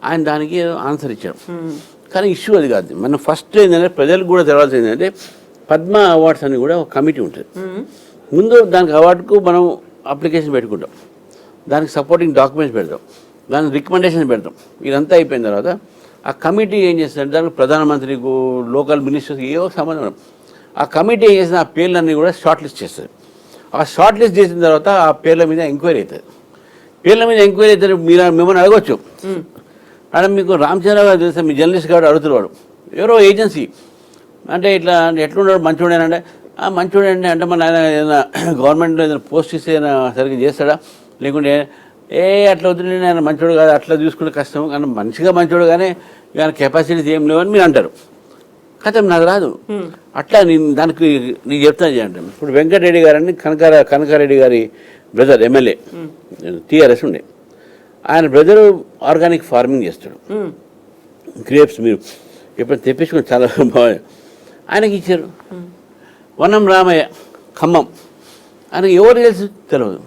ఆయన దానికి ఆన్సర్ ఇచ్చాడు. కానీ ఇష్యూ అది కాదు. మనం ఫస్ట్ ఏంటంటే ప్రజలకు కూడా తెలవాల్సింది ఏంటంటే పద్మ అవార్డ్స్ అని కూడా ఒక కమిటీ ఉంటుంది. ముందు దానికి అవార్డుకు మనం అప్లికేషన్ పెట్టుకుంటాం, దానికి సపోర్టింగ్ డాక్యుమెంట్స్ పెడతాం, దానికి రికమెండేషన్ పెడతాం. ఇదంతా అయిపోయిన తర్వాత ఆ కమిటీ ఏం చేస్తుందంటే దానికి ప్రధానమంత్రికి, లోకల్ మినిస్టర్స్కి ఏవో సంబంధం. ఆ కమిటీ ఏం చేసిన ఆ పేర్లన్నీ కూడా షార్ట్ లిస్ట్ చేస్తుంది. ఆ షార్ట్ లిస్ట్ చేసిన తర్వాత ఆ పేర్ల మీద ఎంక్వైరీ అవుతుంది. పేర్ల మీద ఎంక్వైరీ అవుతారు. మీరు మిమ్మల్ని అడగవచ్చు, మేడం మీకు రామచంద్రరావు గారు తెలుసా, మీ జర్నలిస్ట్ గారు అడుగుతున్నాడు, ఎవరో ఏజెన్సీ అంటే ఇట్లా ఎట్లున్నాడు, మంచోడేనంటే మంచోడండి అంటే మన ఆయన ఏదైనా గవర్నమెంట్లో ఏదైనా పోస్ట్ ఇస్తే ఏదైనా సరిగ్గా చేస్తాడా, లేకుంటే అట్లా వద్దులే ఆయన మంచోడు కాదు, అట్లా చూసుకుంటే కష్టం, కానీ మంచిగా మంచోడు కానీ ఆయన కెపాసిటీస్ ఏం లేవని మీరు అంటారు. కథం నాకు రాదు. అట్లా నేను దానికి నీకు చెప్తాను అంటే, ఇప్పుడు వెంకటరెడ్డి గారని కనకారెడ్డి గారి బ్రదర్ ఎమ్మెల్యే టీఆర్ఎస్ ఉండే, ఆయన బ్రదరు ఆర్గానిక్ ఫార్మింగ్ చేస్తాడు, గ్రేప్స్. మీరు ఎప్పుడు తెప్పించుకొని చాలా బాగా ఆయనకి ఇచ్చారు. వనం రామయ్య ఖమ్మం, ఆయనకి ఎవరు తెలుసు తెలియదు.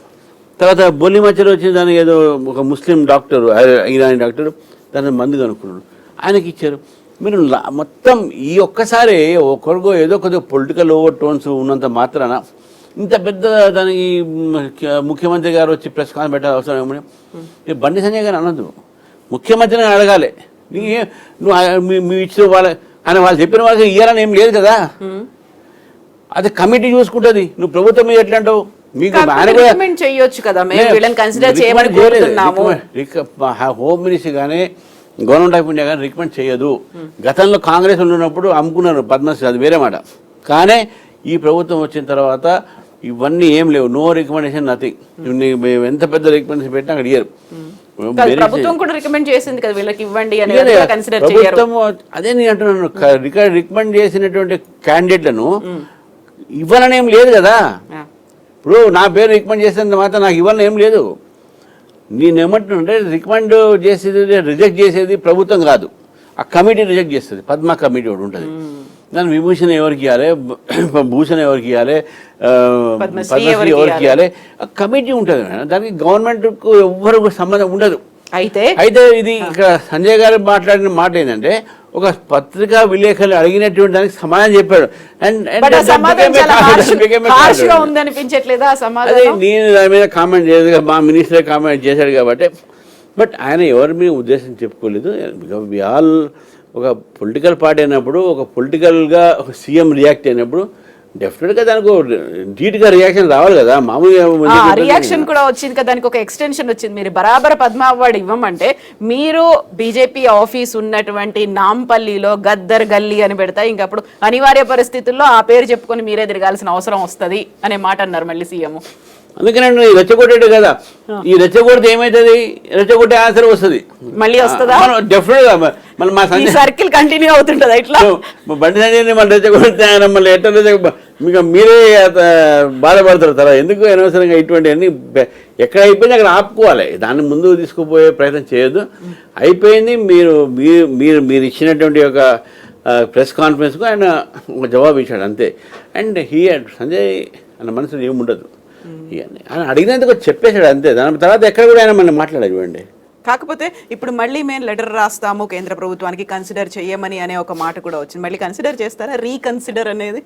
తర్వాత బొల్లి మధ్యలో వచ్చిన దానికి ఏదో ఒక ముస్లిం డాక్టరు, ఇరానీ డాక్టరు, దాని మందు కనుక్కున్నాడు, ఆయనకి ఇచ్చారు. మీరు మొత్తం ఈ ఒక్కసారి ఒకరికో ఏదో కొద్దిగా పొలిటికల్ ఓవర్ టోన్స్ ఉన్నంత మాత్రాన ఇంత పెద్ద దానికి ముఖ్యమంత్రి గారు వచ్చి ప్రెస్ కాన్ఫరెన్స్ పెట్టాల్సిన అవసరం ఏమని బండి సంజయ్ గారు అనొద్దు. ముఖ్యమంత్రిని అడగాలి, నువ్వు ఇచ్చిన వాళ్ళ అని వాళ్ళు చెప్పిన వాళ్ళకి ఇవ్వాలని ఏం లేదు కదా, అది కమిటీ చూసుకుంటుంది. నువ్వు ప్రభుత్వం మీద ఎట్లా అంటావు? మీకు హోమ్ మినిస్టర్ కానీ గవర్నమెంట్ ఆఫ్ ఇండియా కానీ రికమెండ్ చేయదు. గతంలో కాంగ్రెస్ ఉన్నప్పుడు అమ్ముకున్నారు పద్మశ్రీ, అది వేరే మాట. కానీ ఈ ప్రభుత్వం వచ్చిన తర్వాత ఇవన్నీ ఏం లేవు, నో రికమెండేషన్, నథింగ్. ఎంత పెద్ద రికమెండేషన్ పెట్టినా అక్కడ ఇయ్యరు. ప్రభుత్వం కూడా రికమెండ్ చేసింది కదా వీళ్ళకి ఇవ్వండి అని. ప్రభుత్వం అదే నేను అంటున్నాను, రికమెండ్ చేసినటువంటి క్యాండిడేట్లను ఇవ్వాలని ఏం లేదు కదా. ఇప్పుడు నా పేరు రికమెండ్ చేసేంత మాత్రం నాకు ఇవ్వాలని ఏం లేదు. నేను ఏమంటున్నానంటే రికమెండ్ చేసేది రిజెక్ట్ చేసేది ప్రభుత్వం కాదు, ఆ కమిటీ రిజెక్ట్ చేస్తుంది. పద్మ కమిటీ ఒకటి ఉంటుంది, దాని విభూషణ ఎవరికి ఇవ్వాలి, భూషణ ఎవరికి ఇవ్వాలి, పద్మశ్రీ ఎవరికి ఇవ్వాలి, ఆ కమిటీ ఉంటుంది. దానికి గవర్నమెంట్కు ఎవ్వరు సంబంధం ఉండదు. అయితే ఇది ఇక్కడ సంజయ్ గారు మాట్లాడిన మాట ఏంటంటే ఒక పత్రికా విలేకరులు అడిగినటువంటి దానికి సమాధానం చెప్పాడు. అదే నేను దాని మీద కామెంట్ చేయదు, మా మినిస్టర్ కామెంట్ చేశాడు కాబట్టి. బట్ ఆయన ఎవరి మీద ఉద్దేశం చెప్పుకోలేదు. వి ఆల్ ఒక పొలిటికల్ పార్టీ అయినప్పుడు, ఒక పొలిటికల్గా ఒక సీఎం రియాక్ట్ అయినప్పుడు డెఫినెట్గా దానికి ధీటుగా రియాక్షన్ రావాలి కదా. మామూలుగా రియాక్షన్ కూడా వచ్చింది కదా, దానికి ఒక ఎక్స్టెన్షన్ వచ్చింది. మీరు బరాబర్ పద్మ అవార్డు ఇవ్వమంటే మీరు బీజేపీ ఆఫీస్ ఉన్నటువంటి నాంపల్లిలో గద్దర్ గల్లీ అని పెడతా, ఇంకప్పుడు అనివార్య పరిస్థితుల్లో ఆ పేరు చెప్పుకొని మీరే తిరగాల్సిన అవసరం వస్తుంది అనే మాట అన్నారు మళ్ళీ సీఎం. అందుకనండి రెచ్చగొట్టాడు కదా, ఈ రెచ్చగొడితే ఏమవుతుంది, రెచ్చగొట్టే ఆన్సర్ వస్తుంది, మళ్ళీ వస్తుందా డెఫినెట్ గా. మళ్ళీ మా సంజయ్ సర్కిల్ కంటిన్యూ అవుతుంటది ఇట్లా. బండి సంజయ్ మళ్ళీ రెచ్చగొడితే ఆయన మళ్ళీ ఎట్లా మీకు మీరే బాధపడతారు కదా. ఎందుకు అనవసరంగా ఇటువంటి అన్ని ఎక్కడ అయిపోయింది అక్కడ ఆపుకోవాలి, దాన్ని ముందుకు తీసుకుపోయే ప్రయత్నం చేయొద్దు. అయిపోయింది. మీరు మీరు మీరు ఇచ్చినటువంటి ఒక ప్రెస్ కాన్ఫరెన్స్కు ఆయన ఒక జవాబు ఇచ్చాడు అంతే. అండ్ సంజయ్ అన్న మనసులో ఏముండదు, ఆయన అడిగినందుకు చెప్పేశాడు అంతే. దాని తర్వాత ఎక్కడ కూడా ఆయన మనం మాట్లాడేవండి. కాకపోతే ఇప్పుడు మళ్ళీ మేము లెటర్ రాస్తాము కేంద్ర ప్రభుత్వానికి కన్సిడర్ చేయమని అనే ఒక మాట కూడా వచ్చింది. మళ్ళీ కన్సిడర్ చేస్తారా, రీకన్సిడర్ అనేది?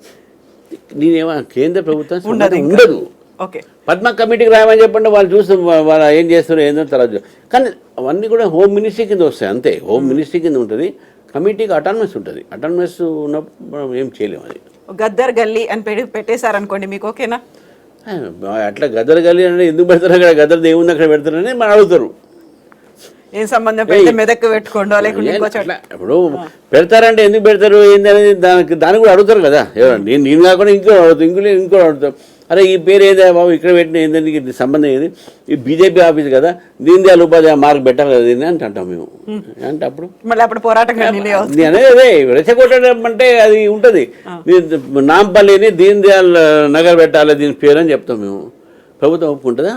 నేనేమో కేంద్ర ప్రభుత్వం ఉండదు. ఓకే, పద్మ కమిటీకి రాయమని చెప్పండి, వాళ్ళు చూసి వాళ్ళు ఏం చేస్తారో ఏందో తర్వాత. కానీ అవన్నీ కూడా హోమ్ మినిస్ట్రీ కింద వస్తాయి అంతే. హోమ్ మినిస్ట్రీ కింద ఉంటుంది, కమిటీకి అటానమస్ ఉంటుంది. అటానమస్ ఉన్నప్పుడు మనం ఏం చేయలేము. అది గద్దర్ గల్లీ అని పెట్టేశారనుకోండి, మీకు ఓకేనా? అట్లా గద్దర్ గల్లీ అంటే ఎందుకు పెడతారు, అక్కడ గద్దర్ దేవుంది అక్కడ పెడతారని మనం అడుగుతారు. ఏం సంబంధం, మెదక్కు పెట్టుకోండో లేకుంటే ఇప్పుడు పెడతారంటే ఎందుకు పెడతారు ఏంది అనేది దానికి కూడా అడుగుతారు కదా. ఎవరండి నేను కాకుండా ఇంకో అడుగుతారు. అరే ఈ పేరు ఏదా బాబు ఇక్కడ పెట్టిన ఏంటంటే ఇది సంబంధం ఏది, ఈ బీజేపీ ఆఫీస్ కదా, దీని దయాళ్ ఉపాధ్యాయ మార్క్ పెట్టాలి కదా దీన్ని అంటే అంటాం మేము. అంటే అప్పుడు పోరాటం అనేది అదే రెచ్చగొట్టడం అంటే అది ఉంటుంది. నాంపల్లిని దీన్ దయాళ్ నగర్ పెట్టాలి దీని పేరు అని చెప్తాం మేము. ప్రభుత్వం ఒప్పుకుంటుందా?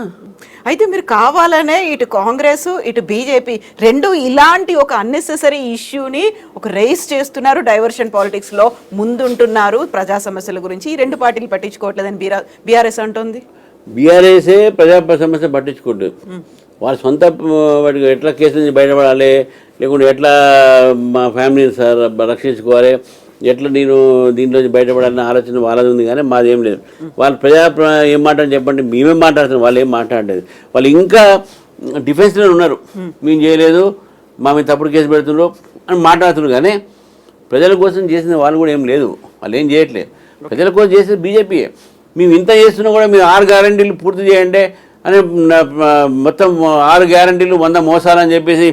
అయితే మీరు కావాలనే ఇటు కాంగ్రెస్ ఇటు బీజేపీ రెండు ఇలాంటి ఒక అన్నెసెసరీ ఇష్యూని ఒక రైస్ చేస్తున్నారు, డైవర్షన్ పాలిటిక్స్ లో ముందుంటున్నారు ప్రజా సమస్యల గురించి. ఈ రెండు పార్టీలు పట్టించుకోవట్లేదని బీఆర్ఎస్ అంటుంది. బీఆర్ఎస్ఏ ప్రజా సమస్య పట్టించుకుంటుంది. వాళ్ళ సొంత వాటికి ఎట్లా కేసు నుంచి బయటపడాలి, లేకుంటే ఎట్లా మా ఫ్యామిలీని సార్ రక్షించుకోవాలి, ఎట్లా నేను దీంట్లో బయటపడాలన్న ఆలోచన వాళ్ళది ఉంది. కానీ మాది ఏం లేదు. వాళ్ళు ఏం మాట్లాడి చెప్పండి, మేమేం మాట్లాడుతున్నాం, వాళ్ళు ఏం మాట్లాడలేదు. వాళ్ళు ఇంకా డిఫెన్స్లో ఉన్నారు, మేము చేయలేదు, మా మీద తప్పుడు కేసు పెడుతున్నారు అని మాట్లాడుతున్నారు. కానీ ప్రజల కోసం చేసిన వాళ్ళు కూడా ఏం లేదు, వాళ్ళు ఏం చేయట్లేదు. ప్రజల కోసం చేసేది బీజేపీయే. మేము ఇంత చేస్తున్నా కూడా మీరు 6 గ్యారంటీలు పూర్తి చేయండి అని మొత్తం 6 గ్యారంటీలు 100 మోసాలని చెప్పేసి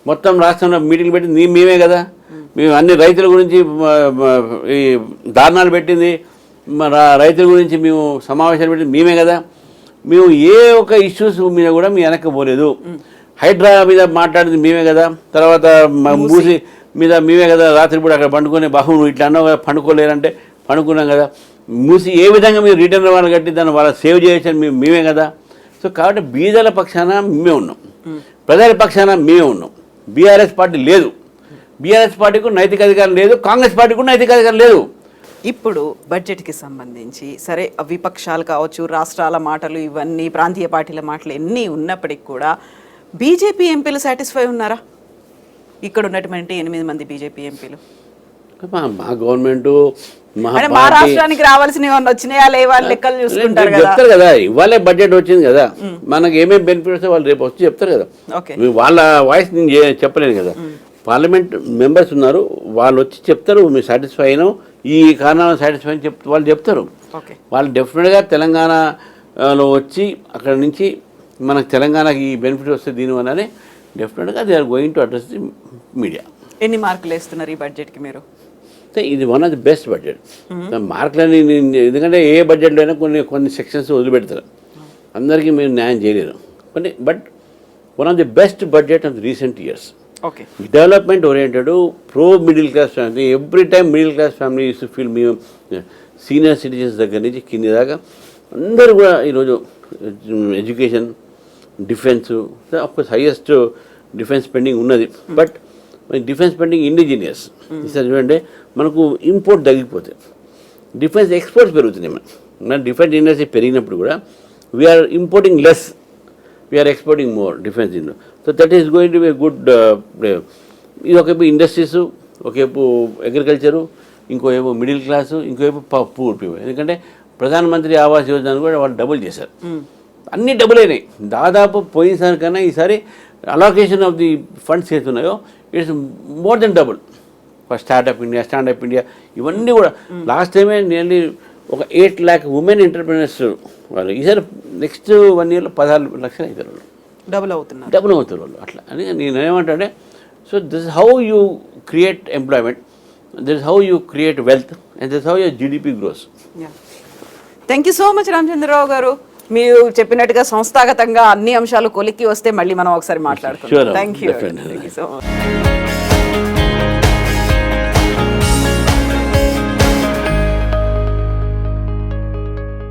మొత్తం రాష్ట్రంలో మీటింగ్లు పెట్టింది మేమే కదా. మేము అన్ని రైతుల గురించి ఈ దారుణాలు పెట్టింది, రైతుల గురించి మేము సమావేశాలు పెట్టింది మేమే కదా. మేము ఏ ఒక ఇష్యూస్ మీద కూడా మేము వెనక్కిపోలేదు. హైడ్రా మీద మాట్లాడింది మేమే కదా, తర్వాత మూసి మీద మేమే కదా. రాత్రిపూట అక్కడ పండుకొని బాహు ఇట్లా అన్నావు కదా, పండుకోలేరంటే పండుకున్నాం కదా. మూసి ఏ విధంగా మీరు రిటర్న్ వాళ్ళు కట్టి దాన్ని వాళ్ళ సేవ్ చేయొచ్చని మేమే కదా. సో కాబట్టి బీదల పక్షాన మేమే ఉన్నాం, ప్రజల పక్షాన మేమే ఉన్నాం. బీఆర్ఎస్ పార్టీ లేదు, బీఆర్ఎస్ పార్టీకు నైతిక అధికారం లేదు, కాంగ్రెస్ పార్టీకు నైతిక అధికారం లేదు. ఇప్పుడు బడ్జెట్కి సంబంధించి సరే విపక్షాలు కావచ్చు, రాష్ట్రాల మాటలు, ఇవన్నీ ప్రాంతీయ పార్టీల మాటలు ఎన్ని ఉన్నప్పటికీ కూడా బీజేపీ ఎంపీలు సాటిస్ఫై ఉన్నారా? ఇక్కడ ఉన్నటువంటి 8 మంది బీజేపీ ఎంపీలు మా గవర్నమెంట్ మా రాష్ట్రానికి రావాల్సినవి వచ్చినాయా లేవా లెక్కలు చూసుకుంటారు చెప్తారు కదా. ఇవాళే బడ్జెట్ వచ్చింది కదా, మనకి ఏమేమి బెనిఫిట్స్ వాళ్ళు రేపు వచ్చి చెప్తారు కదా. వాళ్ళ వాయిస్ నేను చెప్పలేను కదా. పార్లమెంట్ మెంబర్స్ ఉన్నారు, వాళ్ళు వచ్చి చెప్తారు మీరు సాటిస్ఫై అయినాం, ఈ కారణాలను సాటిస్ఫై అని వాళ్ళు చెప్తారు. వాళ్ళు డెఫినెట్గా తెలంగాణలో వచ్చి అక్కడ నుంచి మనకు తెలంగాణకి ఈ బెనిఫిట్ వస్తే దీనివల్లనే డెఫినెట్గా they are going to address the media. ఎన్ని మార్కులు వేస్తున్నారు ఈ బడ్జెట్కి మీరు? ఇది one of the best budget. మార్కులని ఎందుకంటే ఏ బడ్జెట్లో అయినా కొన్ని సెక్షన్స్ వదిలిపెడతారు, అందరికీ మీరు న్యాయం చేయలేరు. But one of the best budget of the recent years. Development oriented, pro middle class family. Every time middle class family use to feel. మేము సీనియర్ సిటిజన్స్ దగ్గర నుంచి కింది దాకా అందరూ కూడా ఈరోజు education, defence, of course highest defence spending ఉన్నది. But defence spending indigenous ఈసారి చూడంటే మనకు ఇంపోర్ట్ తగ్గిపోతే డిఫెన్స్ ఎక్స్పోర్ట్స్ పెరుగుతున్నాయి. మన డిఫెన్స్ ఇండస్ట్రీ పెరిగినప్పుడు కూడా we are importing less, we are exporting more defence ఇండో. So that is going to be good. ఇది ఒకవైపు ఇండస్ట్రీస్, ఒకవైపు అగ్రికల్చరు, ఇంకోవైపు మిడిల్ క్లాసు, ఇంకోవైపు పూర్ పీపుల్. ఎందుకంటే ప్రధానమంత్రి ఆవాస్ యోజన కూడా వాళ్ళు డబుల్ చేశారు. అన్నీ డబుల్ అయినాయి దాదాపు. పోయినసారి కన్నా ఈసారి అలోకేషన్ ఆఫ్ ది ఫండ్స్ ఏతున్నాయో it's more than double for Startup India ఇవన్నీ కూడా. లాస్ట్ టైమే నియర్లీ ఒక 8 lakh ఉమెన్ ఎంటర్ప్రినర్స్ వాళ్ళు. ఈసారి నెక్స్ట్ 1 yearలో 16 లక్షలు అవుతారు వాళ్ళు, డబుల్ అవుతారు వాళ్ళు. అట్లా అని నేనేమంటే, so this how you create employment, this how you create wealth, and this how your GDP grows. Thank you so much Ramachandra Rao గారు. మీరు చెప్పినట్టుగా సంస్థాగతంగా అన్ని అంశాలు కొలిక్కి వస్తే మళ్ళీ మనం ఒకసారి మాట్లాడుకుందాం. Thank you so much.